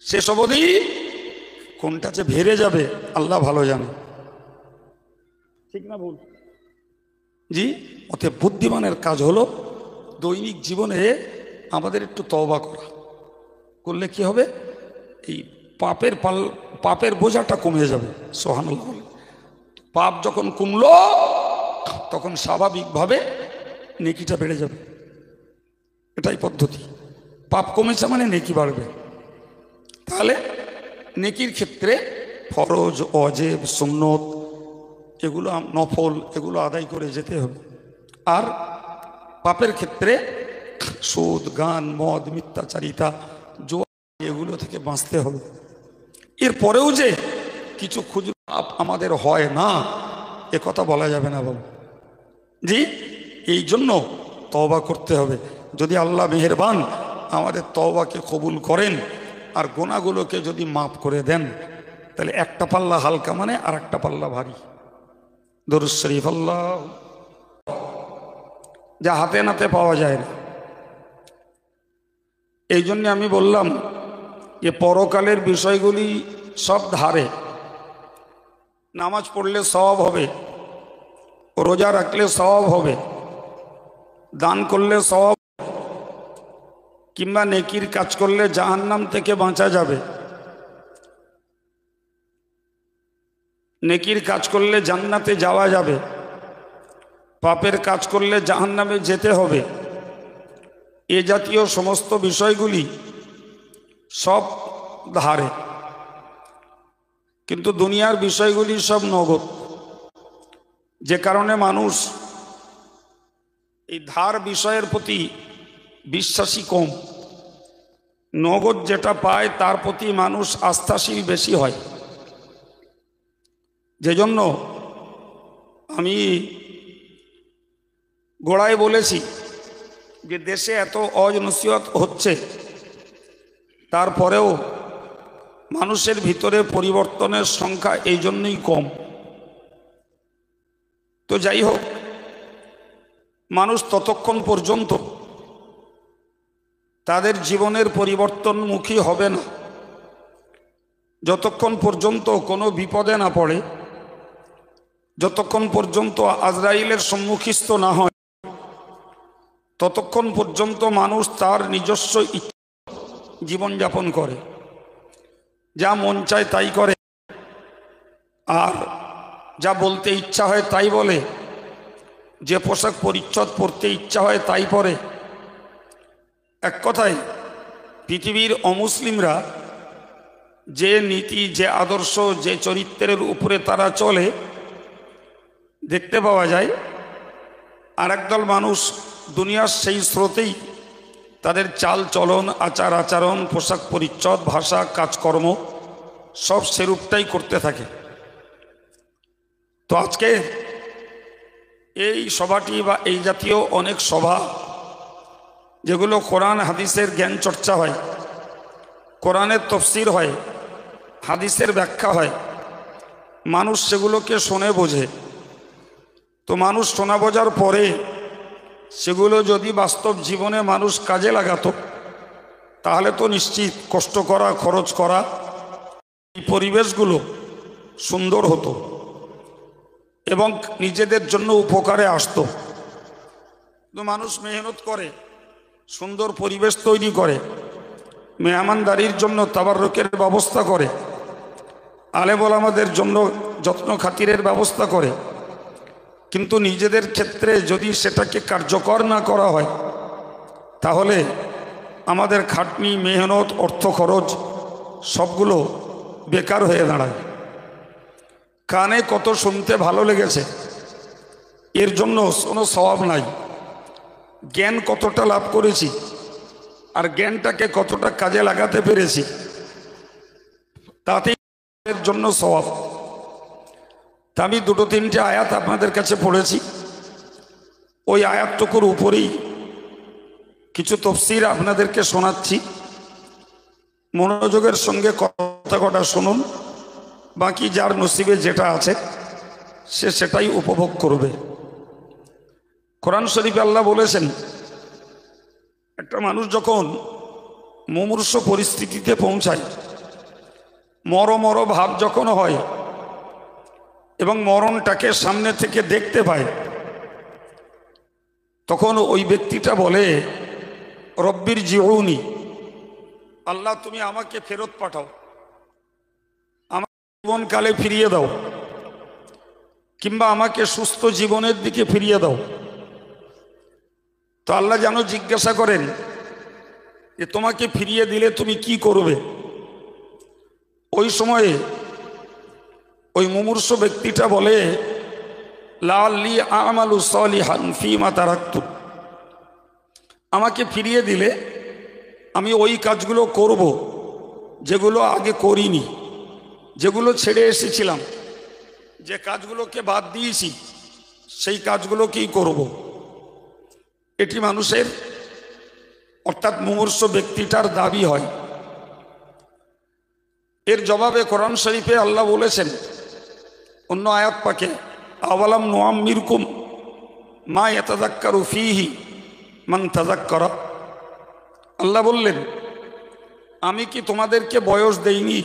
শেষ অবধি কোনটা যে ভেরে যাবে আল্লাহ ভালো জানে। ঠিক না ভুল? জি, অতএব বুদ্ধিমানের কাজ হলো দৈনিক জীবনে আমাদের একটু তওবা করা। করলে কি হবে? এই পাপের বোঝাটা কমে যাবে। সুবহানাল্লাহ। পাপ যখন কমলো, তখন স্বাভাবিকভাবে নেকিটা বেড়ে যাবে। এটাই পদ্ধতি। পাপ কমেছে মানে নেকি বাড়বে। তাহলে নেকির ক্ষেত্রে ফরজ, ওয়াজিব, সুন্নত, এগুলো নফল, এগুলো আদায় করে যেতে হবে। আর পাপের ক্ষেত্রে সুদ, গান, মদ, মিথ্যাচারিতা, জুয়া, এগুলো থেকে বাঁচতে হবে। এরপরেও যে কিছু খুচরো পাপ আমাদের হয় না, এ কথা বলা যাবে না বাবু। জি, এই জন্য তওবা করতে হবে। যদি আল্লাহ মেহেরবান আমাদের তওবাকে কবুল করেন আর গুনাহগুলোকে যদি মাফ করে দেন, তাহলে একটা পাল্লা হালকা মানে আর একটা পাল্লা ভারী। দরুদ শরীফ আল্লাহ, যা হাতে নাতে পাওয়া যায় না। এই জন্য আমি বললাম যে পরকালের বিষয়গুলি সব ধারে। নামাজ পড়লে সওয়াব হবে, রোজা রাখলে সওয়াব হবে, দান করলে সওয়াব, কিংবা নেকির কাজ করলে জাহান্নাম থেকে বাঁচা যাবে, নেকির কাজ করলে জান্নাতে যাওয়া যাবে, পাপের কাজ করলে জাহান্নামে যেতে হবে। এ জাতীয় সমস্ত বিষয়গুলি সব ধারে, কিন্তু দুনিয়ার বিষয়গুলি সব নগদ। যে কারণে মানুষ এই ধার বিষয়ের প্রতি বিশ্বাসী কম, নগদ যেটা পায় তার প্রতি মানুষ আস্থাশীল বেশি হয়। যেজন্য আমি গোড়ায় বলেছি যে দেশে এত ওয়াজ নসিহত হচ্ছে, তারপরেও মানুষের ভিতরে পরিবর্তনের সংখ্যা এই জন্যই কম। তো যাই হোক, মানুষ ততক্ষণ পর্যন্ত তাদের জীবনের পরিবর্তনমুখী হবে না যতক্ষণ পর্যন্ত কোনো বিপদে না পড়ে, যতক্ষণ পর্যন্ত আজরাইলের সম্মুখীন না হয়, ততক্ষণ পর্যন্ত মানুষ তার নিজস্ব জীবনযাপন করে, যা মন চায় তাই করে, আর যা বলতে ইচ্ছা হয় তাই বলে, যে পোশাক পরিচ্ছদ পরতে ইচ্ছা হয় তাই পরে। এক কথায় পৃথিবীর অমুসলিমরা যে নীতি, যে আদর্শ, যে চরিত্রের উপরে তারা চলে, দেখতে পাওয়া যায় আর একদল মানুষ দুনিয়ার সেই স্রোতেই তাদের চাল চলন, আচার আচরণ, পোশাক পরিচ্ছদ, ভাষা, কাজকর্ম সব সেরূপটাই করতে থাকে। তো আজকে এই সভাটি বা এই জাতীয় অনেক সভা, যেগুলো কোরআন হাদিসের জ্ঞান চর্চা হয়, কোরআনের তফসির হয়, হাদিসের ব্যাখ্যা হয়, মানুষ সেগুলোকে শোনে বোঝে। তো মানুষ শোনা বোঝার পরে সেগুলো যদি বাস্তব জীবনে মানুষ কাজে লাগাতো, তাহলে তো নিশ্চিত কষ্ট করা, খরচ করা, এই পরিবেশগুলো সুন্দর হতো এবং নিজেদের জন্য উপকারে আসতো। তো মানুষ মেহনত করে, সুন্দর পরিবেশ তৈরি করে, মেহমানদারির জন্য তাবাররুকের ব্যবস্থা করে, আলেম ওলামাদের জন্য যত্ন খাতিরের ব্যবস্থা করে, কিন্তু নিজেদের ক্ষেত্রে যদি সেটাকে কার্যকর না করা হয়, তাহলে আমাদের খাটনি, মেহনত, অর্থ খরচ সবগুলো বেকার হয়ে দাঁড়ায়। কানে কত শুনতে ভালো লেগেছে, এর জন্য কোনো সওয়াব নাই। জ্ঞান কতটা লাভ করেছি আর জ্ঞানটাকে কতটা কাজে লাগাতে পেরেছি, তাতেই এর জন্য সওয়াব। তা আমি দুটো তিনটে আয়াত আপনাদের কাছে পড়েছি, ওই আয়াতটুকুর উপরেই কিছু তফসির আপনাদেরকে শোনাচ্ছি। মনোযোগের সঙ্গে কথা কটা শুনুন, বাকি যার নসিবে যেটা আছে সে সেটাই উপভোগ করবে। কোরআন শরীফে আল্লাহ বলেছেন, একটা মানুষ যখন মুমূর্ষ পরিস্থিতিতে পৌঁছায়, মর ভাব যখন হয় এবং মরণটাকে সামনে থেকে দেখতে পায়, তখন ওই ব্যক্তিটা বলে, রব্বির জিউনি, আল্লাহ তুমি আমাকে ফেরত পাঠাও, আমার জীবনকালে ফিরিয়ে দাও, কিংবা আমাকে সুস্থ জীবনের দিকে ফিরিয়ে দাও। তো আল্লাহ যেন জিজ্ঞাসা করেন যে তোমাকে ফিরিয়ে দিলে তুমি কি করবে। ওই সময়ে ওই মুমূর্ষ ব্যক্তিটা বলে, লাআল্লি আমালু সালিহান ফীমা তারাকতু, আমাকে ফিরিয়ে দিলে আমি ওই কাজগুলো করব যেগুলো আগে করিনি, যেগুলো ছেড়ে এসেছিলাম, যে কাজগুলোকে বাদ দিয়েছি সেই কাজগুলোকেই করব। এটি মানুষের অর্থাৎ মুমূর্ষ ব্যক্তিটার দাবি হয়। এর জবাবে কোরআন শরীফে আল্লাহ বলেছেন অন্য আয়াত পাকে, আওয়ালাম নুআম্মিরকুম মা ইয়াতাযাক্কারু ফীহি মান তাযাক্কারা, আল্লাহ বললেন, আমি কি তোমাদেরকে বয়স দেইনি?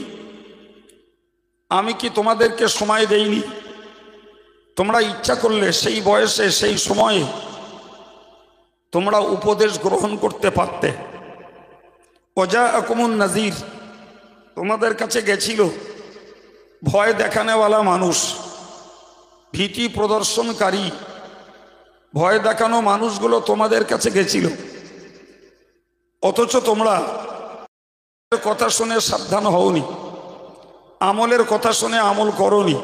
আমি কি তোমাদেরকে সময় দেইনি? তোমরা ইচ্ছা করলে সেই বয়সে সেই সময়ে তোমরা উপদেশ গ্রহণ করতে পারতে। ওয়াজাআকুমুন নাযীর, তোমাদের কাছে গেছিল ভয় দেখানোওয়ালা মানুষ, ভীতি প্রদর্শনকারী ভয় দেখানো মানুষগুলো তোমাদের কাছে গেছিল, অথচ তোমরা কথা শুনে সাবধান হওনি, আমলের কথা শুনে আমল করনি,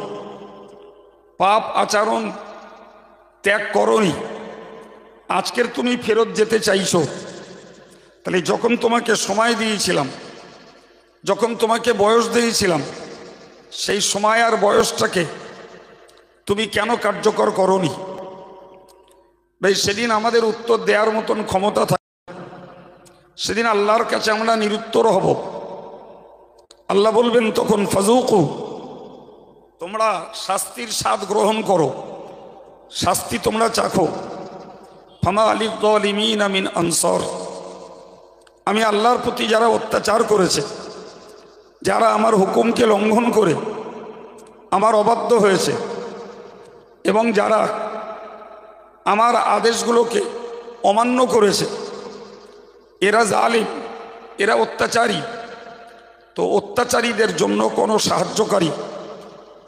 পাপ আচরণ ত্যাগ করনি। আজকের তুমি ফেরত যেতে চাইছো। তাহলে যখন তোমাকে সময় দিয়েছিলাম, যখন তোমাকে বয়স দিয়েছিলাম, সেই সময় আর বয়সটাকে তুমি কেন কার্যকর করনি? ভাই, সেদিন আমাদের উত্তর দেওয়ার মতন ক্ষমতা থাকে, সেদিন আল্লাহর কাছে আমরা নিরুত্তর হব। আল্লাহ বলবেন তখন, ফাজুকু, তোমরা শাস্তির স্বাদ গ্রহণ করো, শাস্তি তোমরা চাখো। ফামা লিয-যালিমিনা মিন আনসার, আমি আল্লাহর প্রতি যারা অত্যাচার করেছে, যারা আমার হুকুমকে লঙ্ঘন করে আমার অবাধ্য হয়েছে, এবং যারা আমার আদেশগুলোকে অমান্য করেছে, এরা জালিম, এরা অত্যাচারী। তো অত্যাচারীদের জন্য কোনো সাহায্যকারী,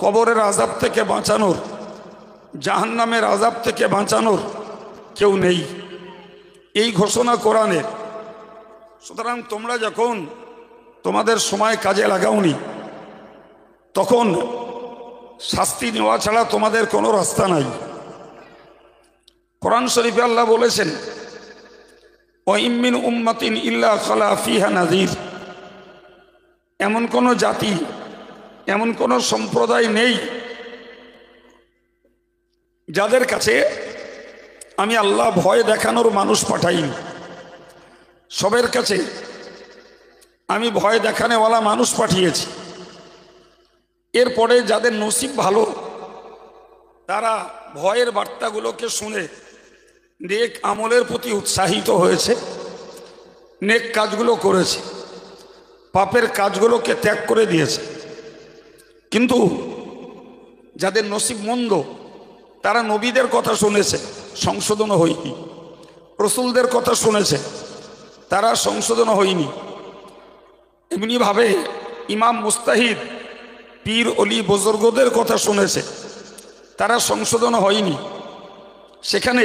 কবরের আযাব থেকে বাঁচানোর, জাহান্নামের আযাব থেকে বাঁচানোর কেউ নেই, এই ঘোষণা কোরআনের। সুতরাং তোমরা যখন তোমাদের সময় কাজে লাগাওনি, তখন শাস্তি নেওয়া ছাড়া তোমাদের কোনো রাস্তা নাই। কোরআন শরীফে আল্লাহ বলেছেন, ওয়া ইম মিন উম্মাতিন ইল্লা খালা ফিহা নাযীর, এমন কোনো জাতি, এমন কোনো সম্প্রদায় নেই যাদের কাছে আমি আল্লাহ ভয় দেখানোর মানুষ পাঠাইনি। সবের কাছে আমি ভয় দেখানোওয়ালা মানুষ পাঠিয়েছি। এরপরে যাদের নসিব ভালো, তারা ভয়ের বার্তাগুলোকে শুনে নেক আমলের প্রতি উৎসাহিত হয়েছে, নেক কাজগুলো করেছে, পাপের কাজগুলোকে ত্যাগ করে দিয়েছে। কিন্তু যাদের নসিব মন্দ, তারা নবীদের কথা শুনেছে, সংশোধন হয়নি, রসুলদের কথা শুনেছে, তারা সংশোধন হয়নি। এমনিভাবে ইমাম মুস্তাহিদ, পীর অলি বুজুর্গদের কথা শুনেছে, তারা সংশোধন হয়নি। সেখানে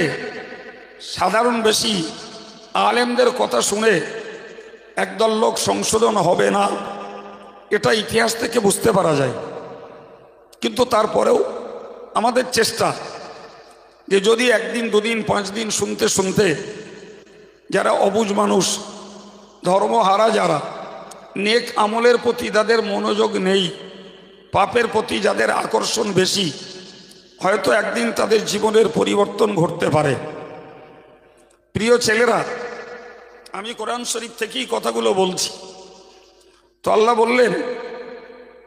সাধারণ বেশি আলেমদের কথা শুনে একদল লোক সংশোধন হবে না, এটা ইতিহাস থেকে বুঝতে পারা যায়। কিন্তু তারপরেও আমাদের চেষ্টা যে যদি একদিন দুদিন 5 দিন শুনতে শুনতে যারা অবুঝ মানুষ, ধর্মহারা যারা, নেক আমলের প্রতি যাদের মনোযোগ নেই, পাপের প্রতি যাদের আকর্ষণ বেশি, হয়তো একদিন তাদের জীবনের পরিবর্তন ঘটতে পারে। প্রিয় ছেলেরা, আমি কোরআন শরীফ থেকেই কথাগুলো বলছি। তো আল্লাহ বললেন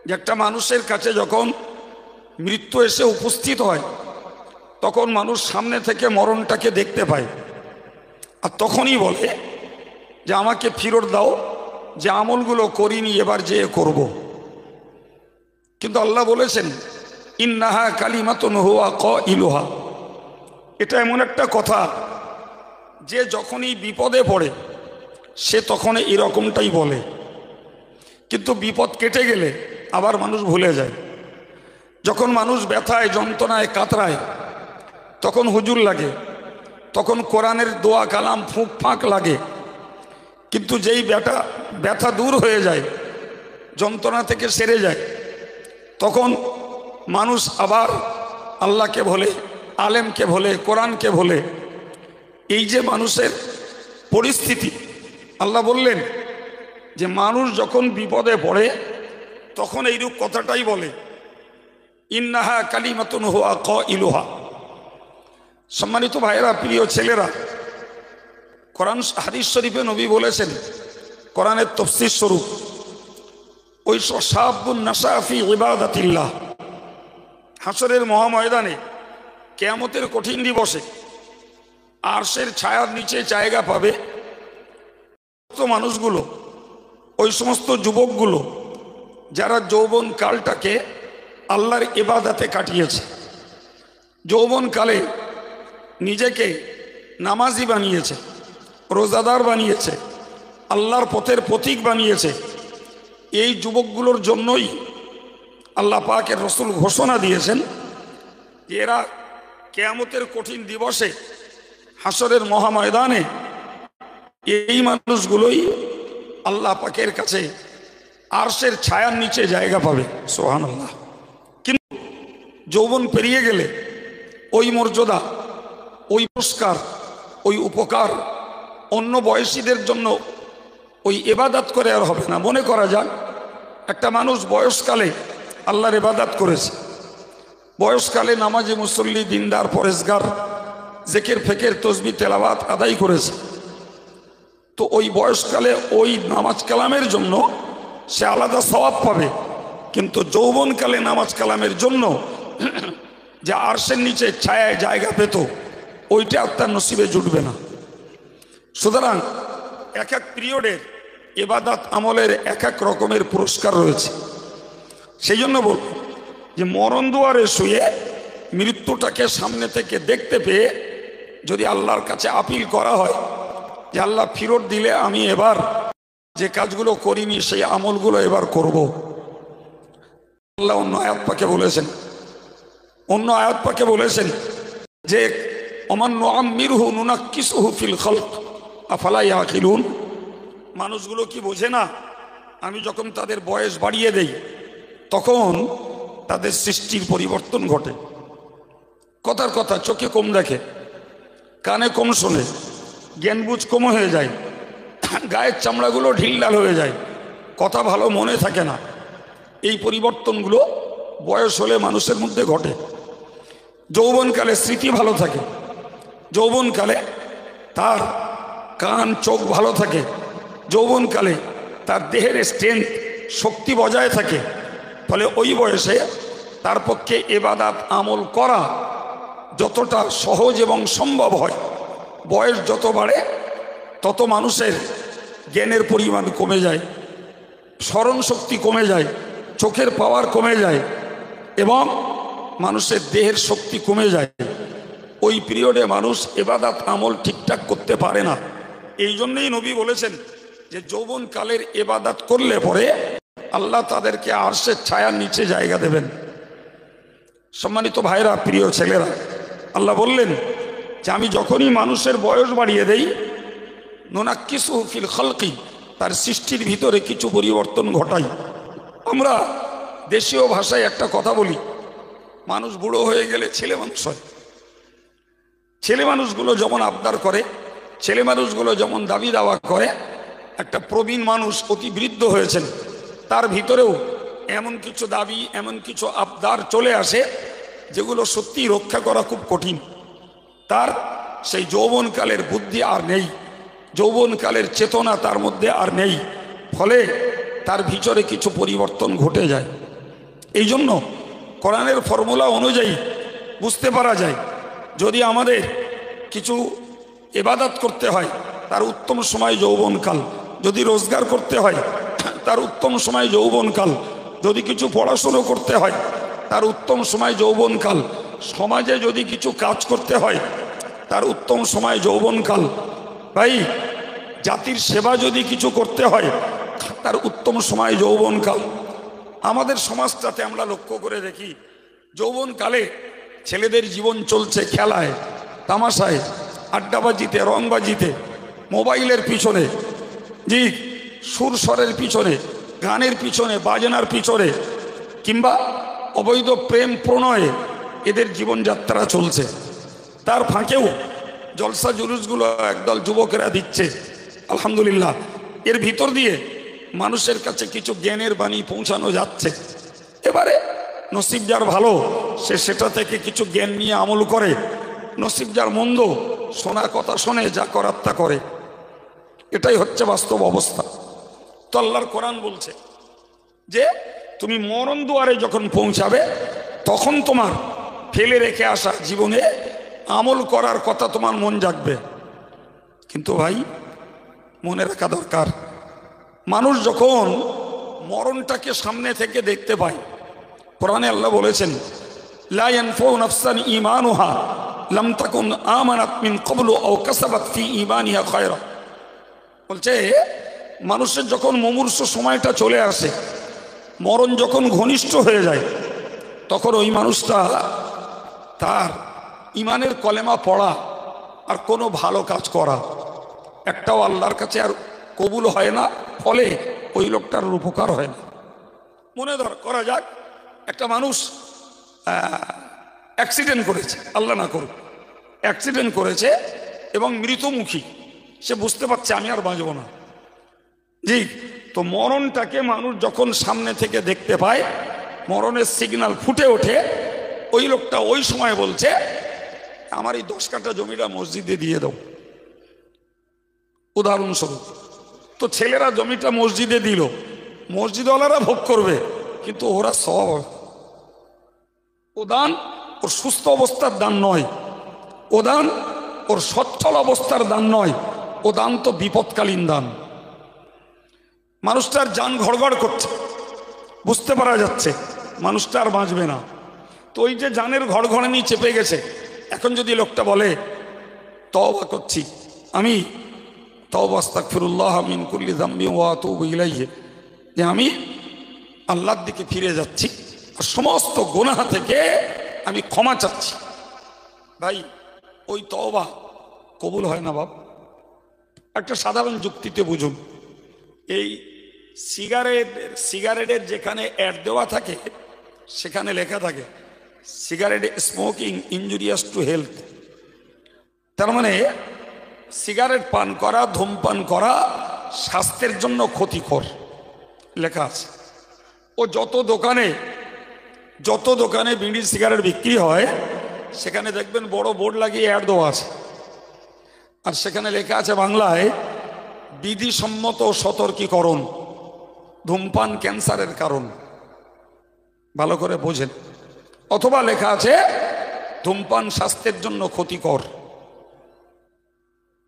যে একটা মানুষের কাছে যখন মৃত্যু এসে উপস্থিত হয়, তখন মানুষ সামনে থেকে মরণটাকে দেখতে পায়, আর তখনই বলে যে আমাকে ফিরত দাও, যে আমলগুলো করিনি এবার যেয়ে করব। কিন্তু আল্লাহ বলেছেন, ইন্নাহা কালিমাতুন হুয়া কাইলুহা, এটা এমন একটা কথা যে যখনই বিপদে পড়ে সে তখন এরকমটাই বলে, কিন্তু বিপদ কেটে গেলে আবার মানুষ ভুলে যায়। যখন মানুষ ব্যথায় যন্ত্রণায় কাতরায়, তখন হুজুর লাগে, তখন কোরআনের দোয়া কালাম ফুঁক ফাঁক লাগে। কিন্তু যেই ব্যথা দূর হয়ে যায়, যন্ত্রণা থেকে সেরে যায়, তখন মানুষ আবার আল্লাহকে ভোলে, আলেমকে ভোলে, কোরআনকে ভোলে। এই যে মানুষের পরিস্থিতি, আল্লাহ বললেন যে মানুষ যখন বিপদে পড়ে তখন এইরূপ কথাটাই বলে, ইন্নাহা কালিমাতুন হুয়া কাইলুহা। সম্মানিত ভাইয়েরা, প্রিয় ছেলেরা, কোরআন হাদিস শরীফে নবী বলেছেন, কোরআনের তাফসীর স্বরূপ, ওই শাবুন নাশা ফি ইবাদাতিল্লাহ, হাসরের মহাময়দানে কিয়ামতের কঠিন দিবসে আরশের ছায়ার নিচে জায়গা পাবে মানুষগুলো, ওই সমস্ত যুবকগুলো যারা যৌবন কালটাকে আল্লাহর ইবাদতে কাটিয়েছে, যৌবনকালে নিজেকে নামাজি বানিয়েছে, রোজাদার বানিয়েছে, আল্লাহর পথের প্রতীক বানিয়েছে, এই যুবকগুলোর জন্যই আল্লাহ পাকের রসুল ঘোষণা দিয়েছেন যে এরা কিয়ামতের কঠিন দিবসে হাসরের মহাময়দানে এই মানুষগুলোই আল্লাহ পাকের কাছে আরশের ছায়ার নিচে জায়গা পাবে। সুবহানাল্লাহ। কিন্তু যৌবন পেরিয়ে গেলে ওই মর্যাদা, ওই পুরস্কার, ওই উপকার অন্য বয়সীদের জন্য ওই ইবাদত করে আর হবে না। মনে করা যাক একটা মানুষ বয়সকালে আল্লাহর ইবাদত করেছে, বয়সকালে নামাজি মুসল্লি, দিনদার, পরেশগার, জিকির ফিকির তসবিহ তেলাওয়াত আদায় করেছে, তো ওই বয়সকালে ওই নামাজ কালামের জন্য সে আলাদা সওয়াব পাবে। কিন্তু যৌবনকালে নামাজ কালামের জন্য যে আরশের নিচে ছায়ায় জায়গা পেত, ওইটা তার নসিবে জুটবে না। সুতরাং এক এক পিরিয়ডের ইবাদত আমলের এক এক রকমের পুরস্কার রয়েছে। সেই জন্য বলব যে মরণ দুয়ারে শুয়ে মৃত্যুটাকে সামনে থেকে দেখতে পেয়ে যদি আল্লাহর কাছে আপিল করা হয় যে আল্লাহ ফিরত দিলে আমি এবার যে কাজগুলো করিনি সেই আমলগুলো এবার করব। আল্লাহ অন্য আয়াত পাকে বলেছেন যে ওমান নুআম্মিরহু নুনাক্কিসুহু ফিল খালক আফালা ইয়াকিলুন। মানুষগুলো কি বোঝে না আমি যখন তাদের বয়স বাড়িয়ে দেই তখন তাদের সৃষ্টির পরিবর্তন ঘটে। কথার কথা, চোখে কম দেখে, কানে কম শোনে, জ্ঞানবুঝ কম হয়ে যায়, গায়ের চামড়াগুলো ঢিলঢাল হয়ে যায়, কথা ভালো মনে থাকে না। এই পরিবর্তনগুলো বয়স হলে মানুষের মধ্যে ঘটে। যৌবনকালে স্মৃতি ভালো থাকে, যৌবনকালে তার কান চোখ ভালো থাকে, যৌবনকালে তার দেহের স্ট্রেংথ শক্তি বজায় থাকে। ফলে ওই বয়সে তার পক্ষে ইবাদত আমল করা যতটা সহজ এবং সম্ভব হয়। বয়স যত বাড়ে তত মানুষের জ্ঞানের পরিমাণ কমে যায়, স্মরণ শক্তি কমে যায়, চোখের পাওয়ার কমে যায় এবং মানুষের দেহের শক্তি কমে যায়। ওই পিরিয়ডে মানুষ ইবাদত আমল ঠিকঠাক করতে পারে না। এই জন্যই নবী বলেছেন যে যৌবনকালের ইবাদত করলে পরে আল্লাহ তাদেরকে আরশের ছায়ার নিচে জায়গা দেবেন। সম্মানিত ভাইরা, প্রিয় ছেলেরা, আল্লাহ বললেন যে আমি যখনই মানুষের বয়স বাড়িয়ে দেই নুনাক্কিসুহু ফিল খালকি, তার সৃষ্টির ভিতরে কিছু পরিবর্তন ঘটাই। আমরা দেশীয় ভাষায় একটা কথা বলি, মানুষ বুড়ো হয়ে গেলে ছেলে মানুষ হয়। ছেলে মানুষগুলো যেমন আবদার করে, ছেলে মানুষগুলো যেমন দাবি দাওয়া করে, একটা প্রবীণ মানুষ অতি বৃদ্ধ হয়েছেন তার ভিতরেও এমন কিছু দাবি, এমন কিছু আবদার চলে আসে যেগুলো সত্যি রক্ষা করা খুব কঠিন। তার সেই যৌবনকালের বুদ্ধি আর নেই, যৌবনকালের চেতনা তার মধ্যে আর নেই। ফলে তার ভিতরে কিছু পরিবর্তন ঘটে যায়। এই জন্য কোরআনের ফর্মুলা অনুযায়ী বুঝতে পারা যায় যদি আমাদের কিছু ইবাদত করতে হয় তার উত্তম সময় যৌবনকাল, যদি রোজগার করতে হয় তার উত্তম সময় যৌবনকাল, যদি কিছু পড়াশুনো করতে হয় তার উত্তম সময় যৌবনকাল, সমাজে যদি কিছু কাজ করতে হয় তার উত্তম সময় যৌবনকাল, ভাই জাতির সেবা যদি কিছু করতে হয় তার উত্তম সময় যৌবনকাল। আমাদের সমাজটাতে আমরা লক্ষ্য করে দেখি যৌবনকালে ছেলেদের জীবন চলছে খেলায়, তামাশায়, আড্ডাবাজিতে, রংবাজিতে, মোবাইলের পিছনে, জি সুরস্বরের পিছনে, গানের পিছনে, বাজনার পিছনে, কিংবা অবৈধ প্রেম প্রণয়ে এদের জীবনযাত্রা চলছে। তার ফাঁকেও জলসা জুলুসগুলো একদল যুবকেরা দিচ্ছে, আলহামদুলিল্লাহ। এর ভিতর দিয়ে মানুষের কাছে কিছু জ্ঞানের বাণী পৌঁছানো যাচ্ছে। এবারে নসিব যার ভালো সে সেটা থেকে কিছু জ্ঞান নিয়ে আমল করে, নসিব যার মন্দ শোনা কথা শোনে, যা করার তা করে। এটাই হচ্ছে বাস্তব অবস্থা। তো আল্লাহর কোরআন বলছে যে তুমি মরণ দুয়ারে যখন পৌঁছাবে তখন তোমার ফেলে রেখে আসা জীবনে আমল করার কথা তোমার মন জাগবে। কিন্তু ভাই মনে রাখা দরকার। মানুষ যখন মরণটাকে সামনে থেকে দেখতে পায়, কোরআনে আল্লাহ বলেছেন লা ইয়ানফাউ নাফসান ঈমানুহা লাম তাকুন আমানাত মিন ক্বাবলু আও কাসাবাত ফি ঈমানিহা খায়রা। বলছে মানুষের যখন মুমূর্ষ সময়টা চলে আসে, মরণ যখন ঘনিষ্ঠ হয়ে যায়, তখন ওই মানুষটা তার ইমানের কলেমা পড়া আর কোনো ভালো কাজ করা একটাও আল্লাহর কাছে আর কবুল হয় না, ফলে ওই লোকটার উপকার হয় না। মনে করা যাক একটা মানুষ অ্যাক্সিডেন্ট করেছে, আল্লাহ না করুক, অ্যাক্সিডেন্ট করেছে এবং মৃতমুখী, সে বুঝতে পারছে আমি আর বাঁচব না। জি, তো মরণটাকে মানুষ যখন সামনে থেকে দেখতে পায়, মরণের সিগন্যাল ফুটে ওঠে, ওই লোকটা ওই সময় বলছে আমার এই 10 কাঠা জমিটা মসজিদে দিয়ে দাও, উদাহরণস্বরূপ। তো ছেলেরা জমিটা মসজিদে দিল, মসজিদওয়ালারা ভোগ করবে, কিন্তু ওরা সব ও দান ওর সুস্থ অবস্থার দান নয়, ও দান ওর সচ্ছল অবস্থার দান নয়, ও দান তো বিপদকালীন দান। মানুষটার জান ঘড়ঘড় করছে, বুঝতে পারা যাচ্ছে মানুষটা আর বাঁচবে না। তো ওই যে জানের ঘড়ঘড়ানি চেপে গেছে, এখন যদি লোকটা বলে তওবা করছি, আমি তওবা আস্তাগফিরুল্লাহ মিন কুল্লি যামবি ওয়া আতুবু ইলাইহি, যে আমি আল্লাহর দিকে ফিরে যাচ্ছি আর সমস্ত গুনাহ থেকে আমি ক্ষমা চাচ্ছি, ভাই ওই তওবা কবুল হয় না বাপ। একটা সাধারণ যুক্তিতে বুঝুন, এই সিগারেটের যেখানে অ্যাড দেওয়া থাকে সেখানে লেখা থাকে cigarette smoking injurious to health. তার মানে সিগারেট পান করা, ধূমপান করা স্বাস্থ্যের জন্য ক্ষতিকর লেখা আছে। ও যত দোকানে বিড়ি সিগারেট বিক্রি হয় সেখানে দেখবেন বড় বোর্ড লাগিয়ে অ্যাড দেওয়া আছে, আর সেখানে লেখা আছে বাংলায় বিধিসম্মত সতর্কীকরণ, ধূমপান ক্যান্সারের কারণ, ভালো করে বোঝেন। অথবা লেখা আছে ধূমপান স্বাস্থ্যের জন্য ক্ষতিকর।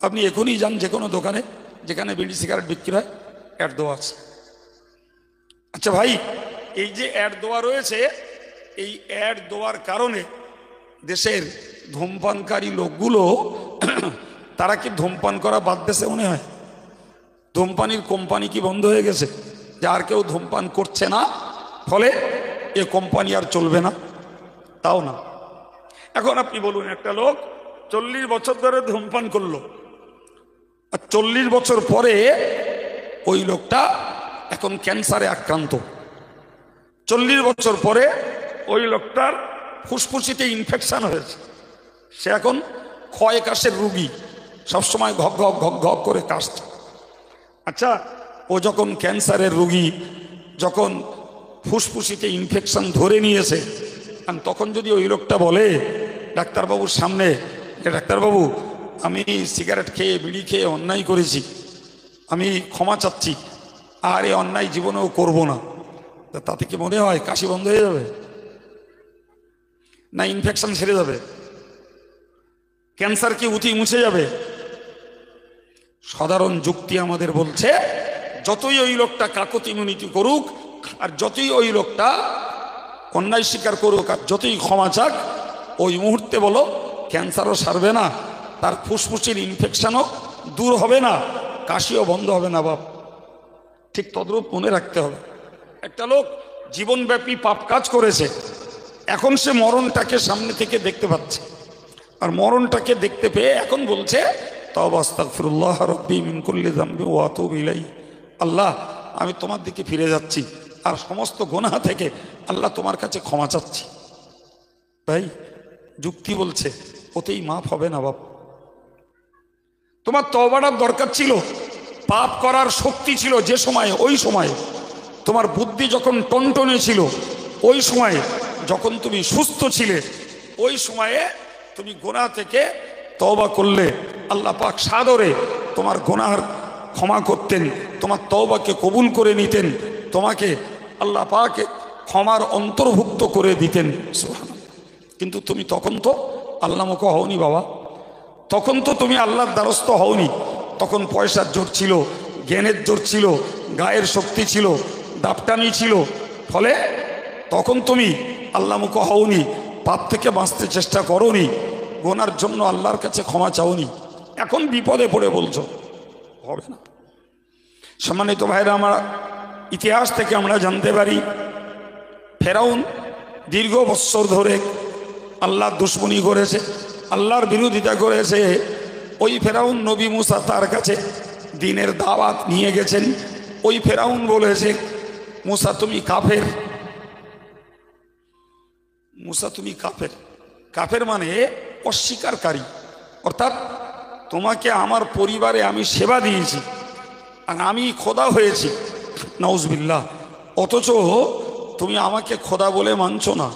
আপনি এখনই যান যে কোনো দোকানে যেখানে বিড়ি সিগারেট বিক্রি হয়, অ্যাড দেওয়া আছে। আচ্ছা ভাই, এই যে অ্যাড দেওয়া রয়েছে, এই অ্যাড দেওয়ার কারণে দেশের ধূমপানকারী লোকগুলো তারা কি ধূমপান করা বাদ দেশে মনে হয়? ধূমপানির কোম্পানি কি বন্ধ হয়ে গেছে যে আর কেউ ধূমপান করছে না, ফলে এ কোম্পানি আর চলবে না? তাও না। এখন আপনি বলুন, একটা লোক 40 বছর ধরে ধূমপান করলো, আর 40 বছর পরে ওই লোকটা এখন ক্যান্সারে আক্রান্ত। 40 বছর পরে ওই লোকটার ফুসফুসিতে ইনফেকশন হয়েছে, সে এখন ক্ষয় কাশের রুগী, সবসময় ঘক ঘক ঘক ঘক করে কাশছে। আচ্ছা, ও যখন ক্যান্সারের রুগী, যখন ফুসফুসিতে ইনফেকশন ধরে নিয়েছে, আর তখন যদি ওই লোকটা বলে ডাক্তারবাবুর সামনে যে ডাক্তারবাবু আমি সিগারেট খেয়ে বিড়ি খেয়ে অন্যায় করেছি, আমি ক্ষমা চাচ্ছি, আর এই অন্যায় জীবনেও করব না, তাতে কি মনে হয় কাশি বন্ধ হয়ে যাবে? না ইনফেকশন সেরে যাবে? ক্যান্সার কি উঠি মুছে যাবে? সাধারণ যুক্তি আমাদের বলছে যতই ওই লোকটা কাকতি মিনতি করুক, আর যতই ওই লোকটা অন্যায় স্বীকার করুক, আর যতই ক্ষমা চাক, ওই মুহূর্তে বলো ক্যান্সারও সারবে না, তার ফুসফুসের ইনফেকশনও দূর হবে না, কাশিও বন্ধ হবে না বাপ। ঠিক তদ্রূপ মনে রাখতে হবে। একটা লোক জীবনব্যাপী পাপ কাজ করেছে, এখন সে মরণটাকে সামনে থেকে দেখতে পাচ্ছে, আর মরণটাকে দেখতে পেয়ে এখন বলছে তাওবা আস্তাগফিরুল্লাহ রাব্বি মিন কুল্লি যামবি ওয়া আতুবু ইলাইহি, আল্লাহ আমি তোমার দিকে ফিরে যাচ্ছি আর সমস্ত গুনাহ থেকে আল্লাহ তোমার কাছে ক্ষমা চাচ্ছি। ভাই যুক্তি বলছে ওতেই মাফ হবে না বাপ। তোমার তওবাটার দরকার ছিল, পাপ করার শক্তি ছিল যে সময়ে, ওই সময়ে তোমার বুদ্ধি যখন টনটনে ছিল, ওই সময়ে যখন তুমি সুস্থ ছিলে, ওই সময়ে তুমি গুনাহ থেকে তওবা করলে আল্লাহ পাক সাদরে তোমার গুনাহর ক্ষমা করতেন, তোমার তওবাকে কবুল করে নিতেন, তোমাকে আল্লাহ পাক ক্ষমার অন্তর্ভুক্ত করে দিতেন। সুবহানাল্লাহ। কিন্তু তুমি তখন তো আল্লাহমুখ হওনি বাবা, তখন তো তুমি আল্লাহর দ্বারস্থ হওনি, তখন পয়সার জোর ছিল, জ্ঞানের জোর ছিল, গায়ের শক্তি ছিল, দাপটানি ছিল, ফলে তখন তুমি আল্লাহমুখ হওনি, পাপ থেকে বাঁচতে চেষ্টা করোনি, গোনার জন্য আল্লাহর কাছে ক্ষমা চাওনি। এখন বিপদে পড়ে বলছো, হবে না। সম্মানিত ভাইরা আমার, ইতিহাস থেকে আমরা জানতে পারি ফেরাউন দীর্ঘ বৎসর ধরে আল্লাহর দুশমনি করেছে, আল্লাহর বিরোধিতা করেছে। ওই ফেরাউন নবী মুসা তার কাছে দ্বীনের দাওয়াত নিয়ে গেছেন। ওই ফেরাউন বলেছে, মুসা তুমি কাফের, মুসা তুমি কাফের। কাফের মানে অস্বীকারী, অর্থাৎ তোমাকে আমার পরিবারে আমি সেবা দিয়েছি আর আমি খোদা হয়েছি, নাউজুবিল্লাহ, অথচ তুমি আমাকে খোদা বলে মানছো না,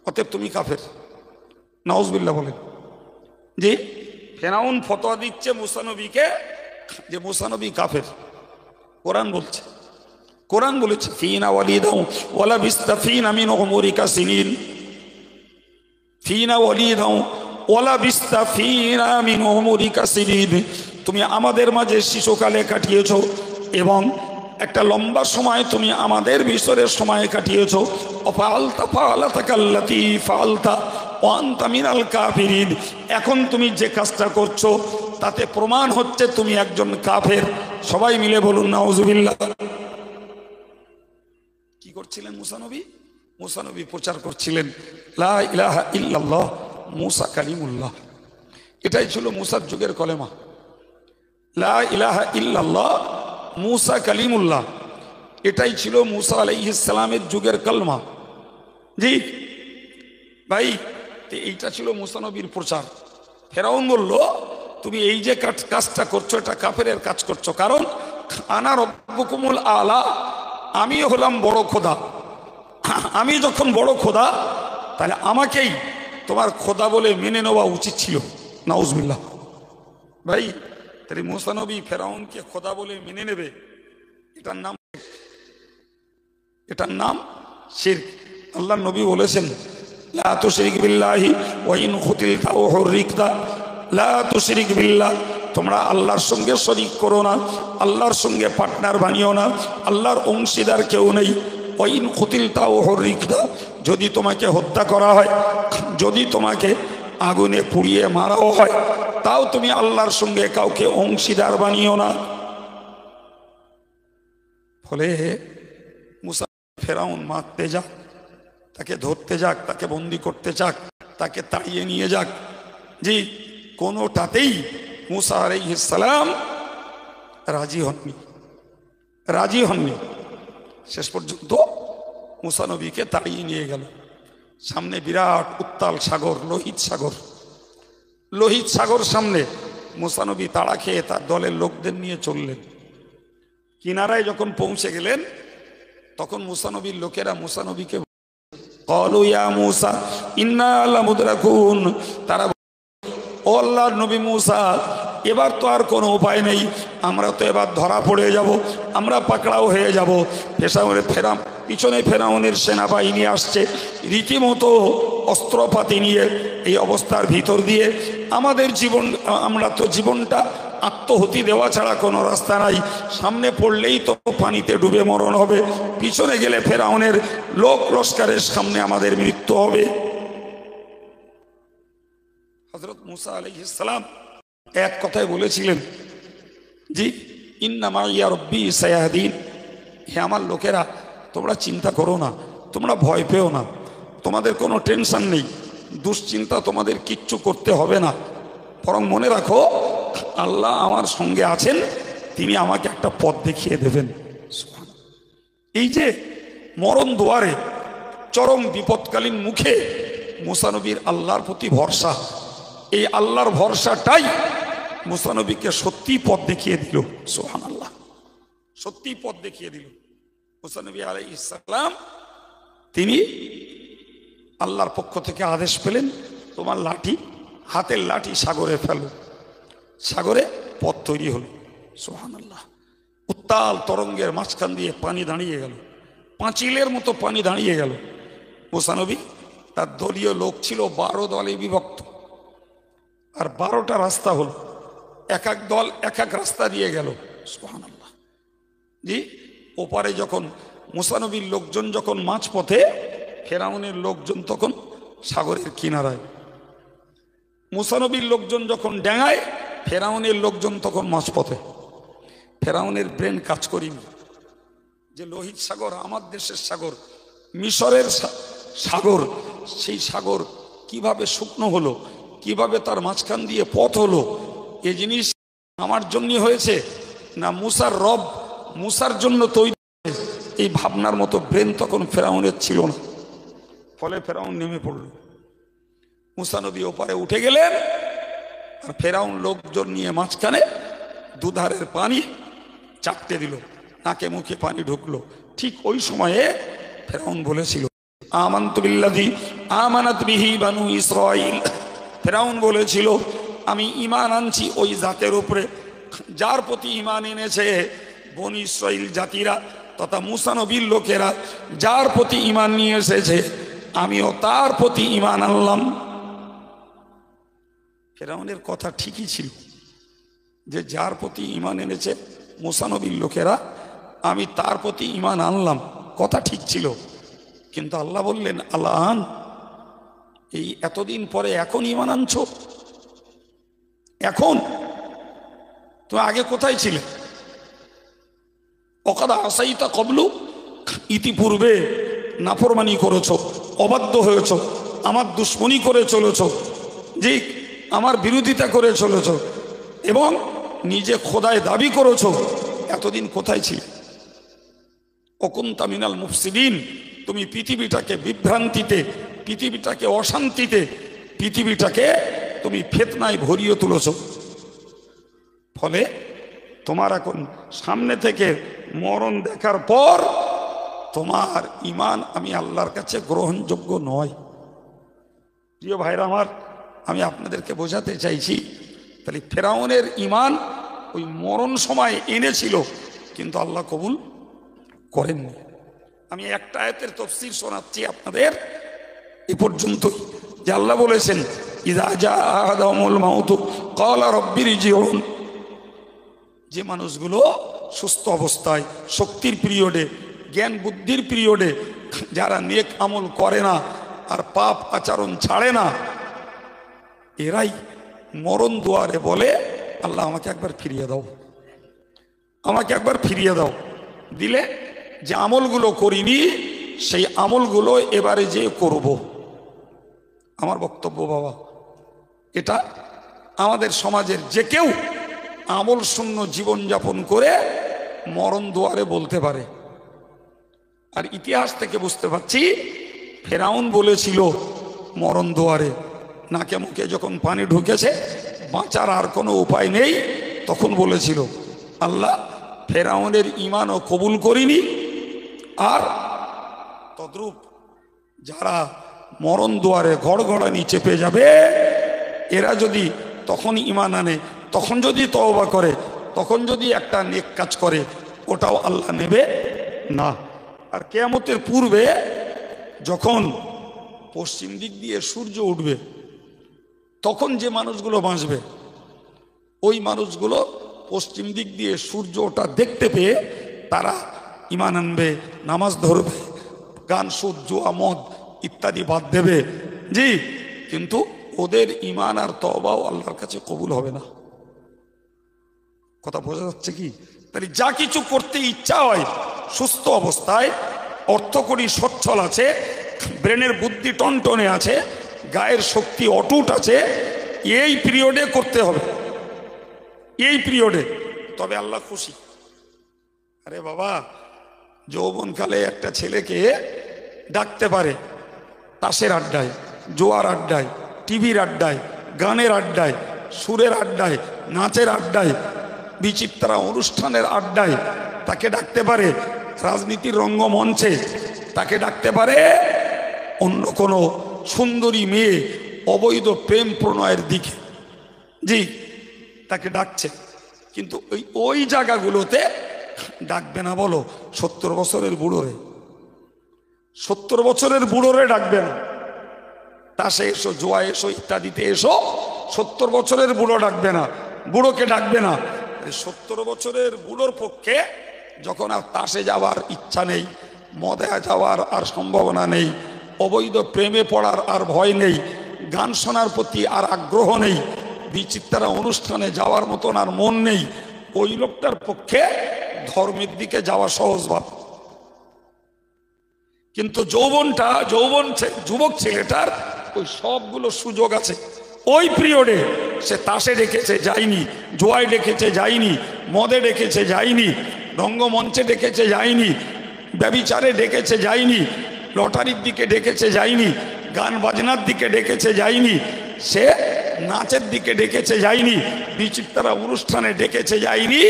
অতএব তুমি কাফের। নাউজুবিল্লাহ বলেন। যে ফেরাউন ফতোয়া দিচ্ছে মুসা নবীকে যে মুসা নবী কাফের। কোরআন বলছে, কোরআন বলেছে ফিনা ওয়ালিদাও ওয়ালা বিস্তাফিনা মিন উমরিকা সিনিন, ফিনা ওয়ালিদাও ওয়ালা বিস্তাফিনা মিন উমরিকা সিনিন, তুমি আমাদের মাঝে শিশুকালে কাটিয়েছো এবং একটা লম্বা সময় তুমি আমাদের বিসরের সময় কাটিয়েছো। ফাআলতা ফাআলাতাকাল্লাতী ফাআলতা ওয়া আনতা মিনাল কাফিরিন, এখন তুমি যে কাজটা করছো তাতে প্রমাণ হচ্ছে তুমি একজন কাফের। সবাই মিলে বলুন নাউজুবিল্লাহ। কি করছিলেন মুসা নবী? মুসা নবী প্রচার করছিলেন লা ইলাহা ইল্লাল্লাহ মুসা কালিমুল্লাহ। এটাই ছিল মুসার যুগের কলেমা, লা ইলাহা ইল্লাল্লাহ মুসা কালিমুল্লাহ। এটাই ছিল মুসা আলাইহিস সালামের যুগের কলমা। জি ভাই, এইটা ছিল মুসা নবীর প্রচার। ফেরাউন বলল, তুমি এই যে কাজটা করছো এটা কাফেরের কাজ করছো, কারণ আনা রব্বুকুমুল আলা, আমি হলাম বড় খোদা। আমি যখন বড় খোদা, তাহলে আমাকেই তোমার খোদা বলে মেনে নেওয়া উচিত ছিল। নাউজুবিল্লাহ। ভাই, তাহলে মুসা নবী ফেরাউনকে খোদা বলে মেনে নেবে, এটার নাম শিরক। আল্লাহ নবী বলেছেন লা তুশরিক বিল্লাহি ওয়া ইন কুতিলতা ওয়া হুররিকতা, লা তুশরিক বিল্লাহ, তোমরা আল্লাহর সঙ্গে শরীক করো না, আল্লাহর সঙ্গে পার্টনার বানিও না, আল্লাহর অংশীদার কেউ নেই। ওয়া ইন কুতিলতা ওয়া হুররিকতা, যদি তোমাকে হত্যা করা হয়, যদি তোমাকে আগুনে পুড়িয়ে মারাও হয়, তাও তুমি আল্লাহর সঙ্গে কাউকে অংশীদার বানিও না। ফলে মুসা ফেরাউন মারতে যাক, তাকে ধরতে যাক, তাকে বন্দি করতে যাক, তাকে তাড়িয়ে নিয়ে যাক, জি কোনোটাতেই মুসা আলাইহিস সালাম রাজি হননি, রাজি হননি। শেষ পর্যন্ত মুসা নবীকে তাড়িয়ে নিয়ে গেল। সামনে বিরাট উত্তাল সাগর, লোহিত সাগর, লোহিত সাগর সামনে। মুসা নবী তাড়া খেয়ে তার দলের লোকদের নিয়ে চললেন। কিনারায় যখন পৌঁছে গেলেন, তখন মুসা নবীর লোকেরা মুসা নবীকে ক্বালু ইয়া মুসা ইন্না লামুদরাকুন, তারা ও আল্লাহর নবী মুসা, এবার তো আর কোনো উপায় নেই, আমরা তো এবার ধরা পড়ে যাব, আমরা পাকড়াও হয়ে যাব। পিছনে ফেরাউনের সেনাবাহিনী আসছে রীতিমতো অস্ত্রপাতি নিয়ে। এই অবস্থার ভিতর দিয়ে আমাদের জীবন, আমরা তো জীবনটা আত্মহতি দেওয়া ছাড়া কোনো রাস্তা নাই। সামনে পড়লেই তো পানিতে ডুবে মরণ হবে, পিছনে গেলে ফেরাউনের লোক লস্করের সামনে আমাদের মৃত্যু হবে। হযরত মুসা আলাইহিস সালাম এক কথায় বলেছিলেন, জি ইন্না মাইয়া রব্বি সায়াহদিন, হে আমার লোকেরা, তোমরা চিন্তা করো না, তোমরা ভয় পেও না, তোমাদের কোনো টেনশন নেই, দুশ্চিন্তা তোমাদের কিচ্ছু করতে হবে না, বরং মনে রাখো আল্লাহ আমার সঙ্গে আছেন, তিনি আমাকে একটা পথ দেখিয়ে দেবেন। এই যে মরণ দুয়ারে, চরম বিপদকালীন মুখে মুসা নবীর আল্লাহর প্রতি ভরসা, এই আল্লাহর ভরসাটাই মুসা নবীকে সত্যি পথ দেখিয়ে দিল। সুবহানাল্লাহ, সত্যি পথ দেখিয়ে দিল। মুসা নবী আলাইহিস সালাম তিনি আল্লাহর পক্ষ থেকে আদেশ পেলেন, তোমার লাঠি, হাতের লাঠি সাগরে ফেলো। সাগরে পথ তৈরি হলো। সুবহানাল্লাহ, উত্তাল তরঙ্গের মাঝখান দিয়ে পানি দাঁড়িয়ে গেল, পাঁচিলের মতো পানি দাঁড়িয়ে গেল। মুসা নবী, তার দলীয় লোক ছিল 12 দলে বিভক্ত, আর 12টা রাস্তা হলো। এক এক দল এক এক রাস্তা দিয়ে গেল। সুবহানাল্লাহ। জি, ওপারে যখন মুসা নবীর লোকজন যখন মাঝপথে, ফেরাউনের লোকজন তখন সাগরের কিনারায়। মুসা নবীর লোকজন যখন ডেঙায়, ফেরাউনের লোকজন তখন মাঝপথে। ফেরাউনের ব্রেন কাজ করিনি যে লোহিত সাগর আমার দেশের সাগর, মিশরের সাগর, সেই সাগর কিভাবে শুকনো হলো, কিভাবে তার মাঝখান দিয়ে পথ হলো, এ জিনিস আমার জন্য হয়েছে না মুসার রব মুসার জন্য তৈরি, এই ভাবনার মতো ব্রেন তখন ফেরাউনের ছিল না। ফলে ফেরাউন নেমে পড়ল। মুসা নবী ওপারে উঠে গেলেন, আর ফেরাউন লোকজন নিয়ে মাঝখানে দুধারের পানি চাপতে দিল, নাকে মুখে পানি ঢুকলো। ঠিক ওই সময়ে ফেরাউন বলেছিল আমানতু বিল্লাযী আমানাত বিহি বানু ইসরাঈল। ফেরাউন বলেছিল আমি ঈমান আনছি ওই জাতের উপরে যার প্রতি ঈমান এনেছে বনী ইসরাঈল জাতিরা তথা মুসা নবীর লোকেরা, যার প্রতি ঈমান নিয়ে এসেছে আমিও তার প্রতি ঈমান আনলাম। ফেরাউনের কথা ঠিকই ছিল যে যার প্রতি ঈমান এনেছে মুসা নবীর লোকেরা, আমি তার প্রতি ঈমান আনলাম, কথা ঠিক ছিল। কিন্তু আল্লাহ বললেন আলান, এই এতদিন পরে এখন ঈমান আনছো? এখন? তুমি আগে কোথায় ছিলে? অকাদা আসাইতা কবলু, ইতিপূর্বে নাফরমানি করেছো, অবাধ্য হয়েছ, আমার দুশ্মনী করে চলেছ, যে আমার বিরোধিতা করে চলেছ এবং নিজে খোদায় দাবি করেছো। এতদিন কোথায় ছিলে? অকুনতা মিনাল মুফসিদিন, তুমি পৃথিবীটাকে বিভ্রান্তিতে, পৃথিবীটাকে অশান্তিতে, পৃথিবীটাকে তুমি ফিতনায় ভরিয়ে তুলেছ। ফলে তোমার এখন সামনে থেকে মরণ দেখার পর তোমার ঈমান আমি আল্লাহর কাছে গ্রহণযোগ্য নয়। প্রিয় ভাইরা আমার, আমি আপনাদেরকে বোঝাতে চাইছি, তাহলে ফেরাউনের ঈমান ওই মরণ সময় এনেছিল, কিন্তু আল্লাহ কবুল করেননি। আমি একটা আয়াতের তাফসীর শোনাচ্ছি আপনাদের এ পর্যন্ত, যে আল্লাহ বলেছেন ইযা জাআ আহাদাহুমুল মাউতু ক্বালা রাব্বিরজিউন। যে মানুষগুলো সুস্থ অবস্থায়, শক্তির পিরিয়ডে, জ্ঞান বুদ্ধির পিরিয়ডে, যারা নেক আমল করে না আর পাপ আচরণ ছাড়ে না, এরাই মরণ দুয়ারে বলে আল্লাহ আমাকে একবার ফিরিয়ে দাও, আমাকে একবার ফিরিয়ে দাও। দিলে যে আমলগুলো করিনি সেই আমলগুলো এবারে যে করব। আমার বক্তব্য বাবা, এটা আমাদের সমাজের যে কেউ আমল শূন্য জীবনযাপন করে মরণ দুয়ারে বলতে পারে। আর ইতিহাস থেকে বুঝতে পারছি ফেরাউন বলেছিল মরণ দুয়ারে, নাকে মুখে যখন পানি ঢুকেছে, বাঁচার আর কোনো উপায় নেই, তখন বলেছিল আল্লাহ ফেরাউনের ঈমানও কবুল করিনি, আর তদ্রূপ যারা মরণ দুয়ারে গড়গড়ানি চেপে যাবে এরা যদি তখন ঈমান আনে, তখন যদি তওবা করে, তখন যদি একটা নেক কাজ করে, ওটাও আল্লাহ নেবে না। আর কিয়ামতের পূর্বে যখন পশ্চিম দিক দিয়ে সূর্য উঠবে, তখন যে মানুষগুলো বাঁচবে ওই মানুষগুলো পশ্চিম দিক দিয়ে সূর্য ওটা দেখতে পেয়ে তারা ঈমান আনবে, নামাজ ধরবে, গান সুদ জুয়া মদ ইত্যাদি বাদ দেবে। জি, কিন্তু ওদের ঈমান আর তওবাও আল্লাহর কাছে কবুল হবে না। কথা বোঝা যাচ্ছে কি? তাহলে যা কিছু করতে ইচ্ছা হয় সুস্থ অবস্থায়, অর্থকরী সচ্ছল আছে, ব্রেনের বুদ্ধি টনটনে আছে, গায়ের শক্তি অটুট আছে, এই পিরিয়ডে করতে হবে, এই পিরিয়ডে, তবে আল্লাহ খুশি। আরে বাবা, যৌবনকালে একটা ছেলেকে ডাকতে পারে তাসের আড্ডায়, জোয়ার আড্ডায়, টিভির আড্ডায়, গানের আড্ডায়, সুরের আড্ডায়, নাচের আড্ডায়, বিচিত্রা অনুষ্ঠানের আড্ডায় তাকে ডাকতে পারে, রাজনীতির রঙ্গমঞ্চে তাকে ডাকতে পারে, অন্য কোনো সুন্দরী মেয়ে অবৈধ প্রেম প্রণয়ের দিকে, জি তাকে ডাকছে, কিন্তু ওই জায়গাগুলোতে ডাকবে না। বলো 70 বছরের বুড়োরে, 70 বছরের বুড়োরে ডাকবে না। তাসে এসো, জোয়া এসো, ইত্যাদিতে এসো, 70 বছরের বুড়ো ডাকবে না। বুড়োকে ডাকবে না। 70 বছরের বুড়োর পক্ষে যখন আর তাসে যাওয়ার ইচ্ছা নেই, মদে যাওয়ার আর সম্ভাবনা নেই, অবৈধ প্রেমে পড়ার আর ভয় নেই, গান শোনার প্রতি আর আগ্রহ নেই, বিচিত্রা অনুষ্ঠানে যাওয়ার মতন আর মন নেই, ওই লোকটার পক্ষে ধর্মের দিকে যাওয়া সহজ ভাব। কিন্তু যুবক ছেলেটার ওই সবগুলো সুযোগ আছে। ওই পিরিয়ডে সে তাসে ডেকেছে যায়নি, জোয়ায় ডেকেছে যায়নি, মদে ডেকেছে যায়নি, রঙ্গমঞ্চে ডেকেছে যায়নি, ব্যভিচারে ডেকেছে যায়নি, লটারির দিকে ডেকেছে যায়নি, গান বাজনার দিকে ডেকেছে যায়নি, সে নাচের দিকে ডেকেছে যায়নি, বিচিত্রা অনুষ্ঠানে ডেকেছে যায়নি।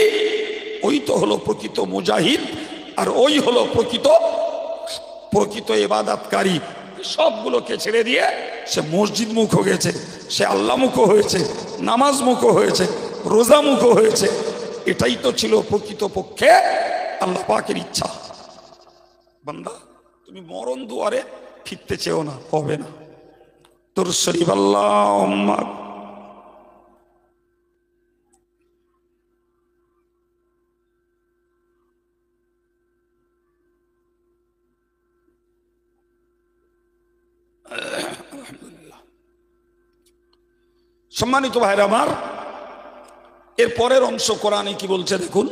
ওই তো হলো প্রকৃত মুজাহিদ, আর ওই হলো প্রকৃত ইবাদতকারী। সবগুলোকে ছেড়ে দিয়ে সে মসজিদ মুখ হয়েছে, সে আল্লাহ মুখ হয়েছে, নামাজ মুখ হয়েছে, রোজা মুখ হয়েছে। এটাই তো ছিল প্রকৃত পক্ষে আল্লাহ পাকের ইচ্ছা। বান্দা, তুমি মরণ দুয়ারে ফিরতে চেও না, হবে না। তোর শরীফ আল্লাহুম্মা সম্মানিত ভাইরা আমার, এর পরের অংশ কোরআনে কি বলছে দেখুন।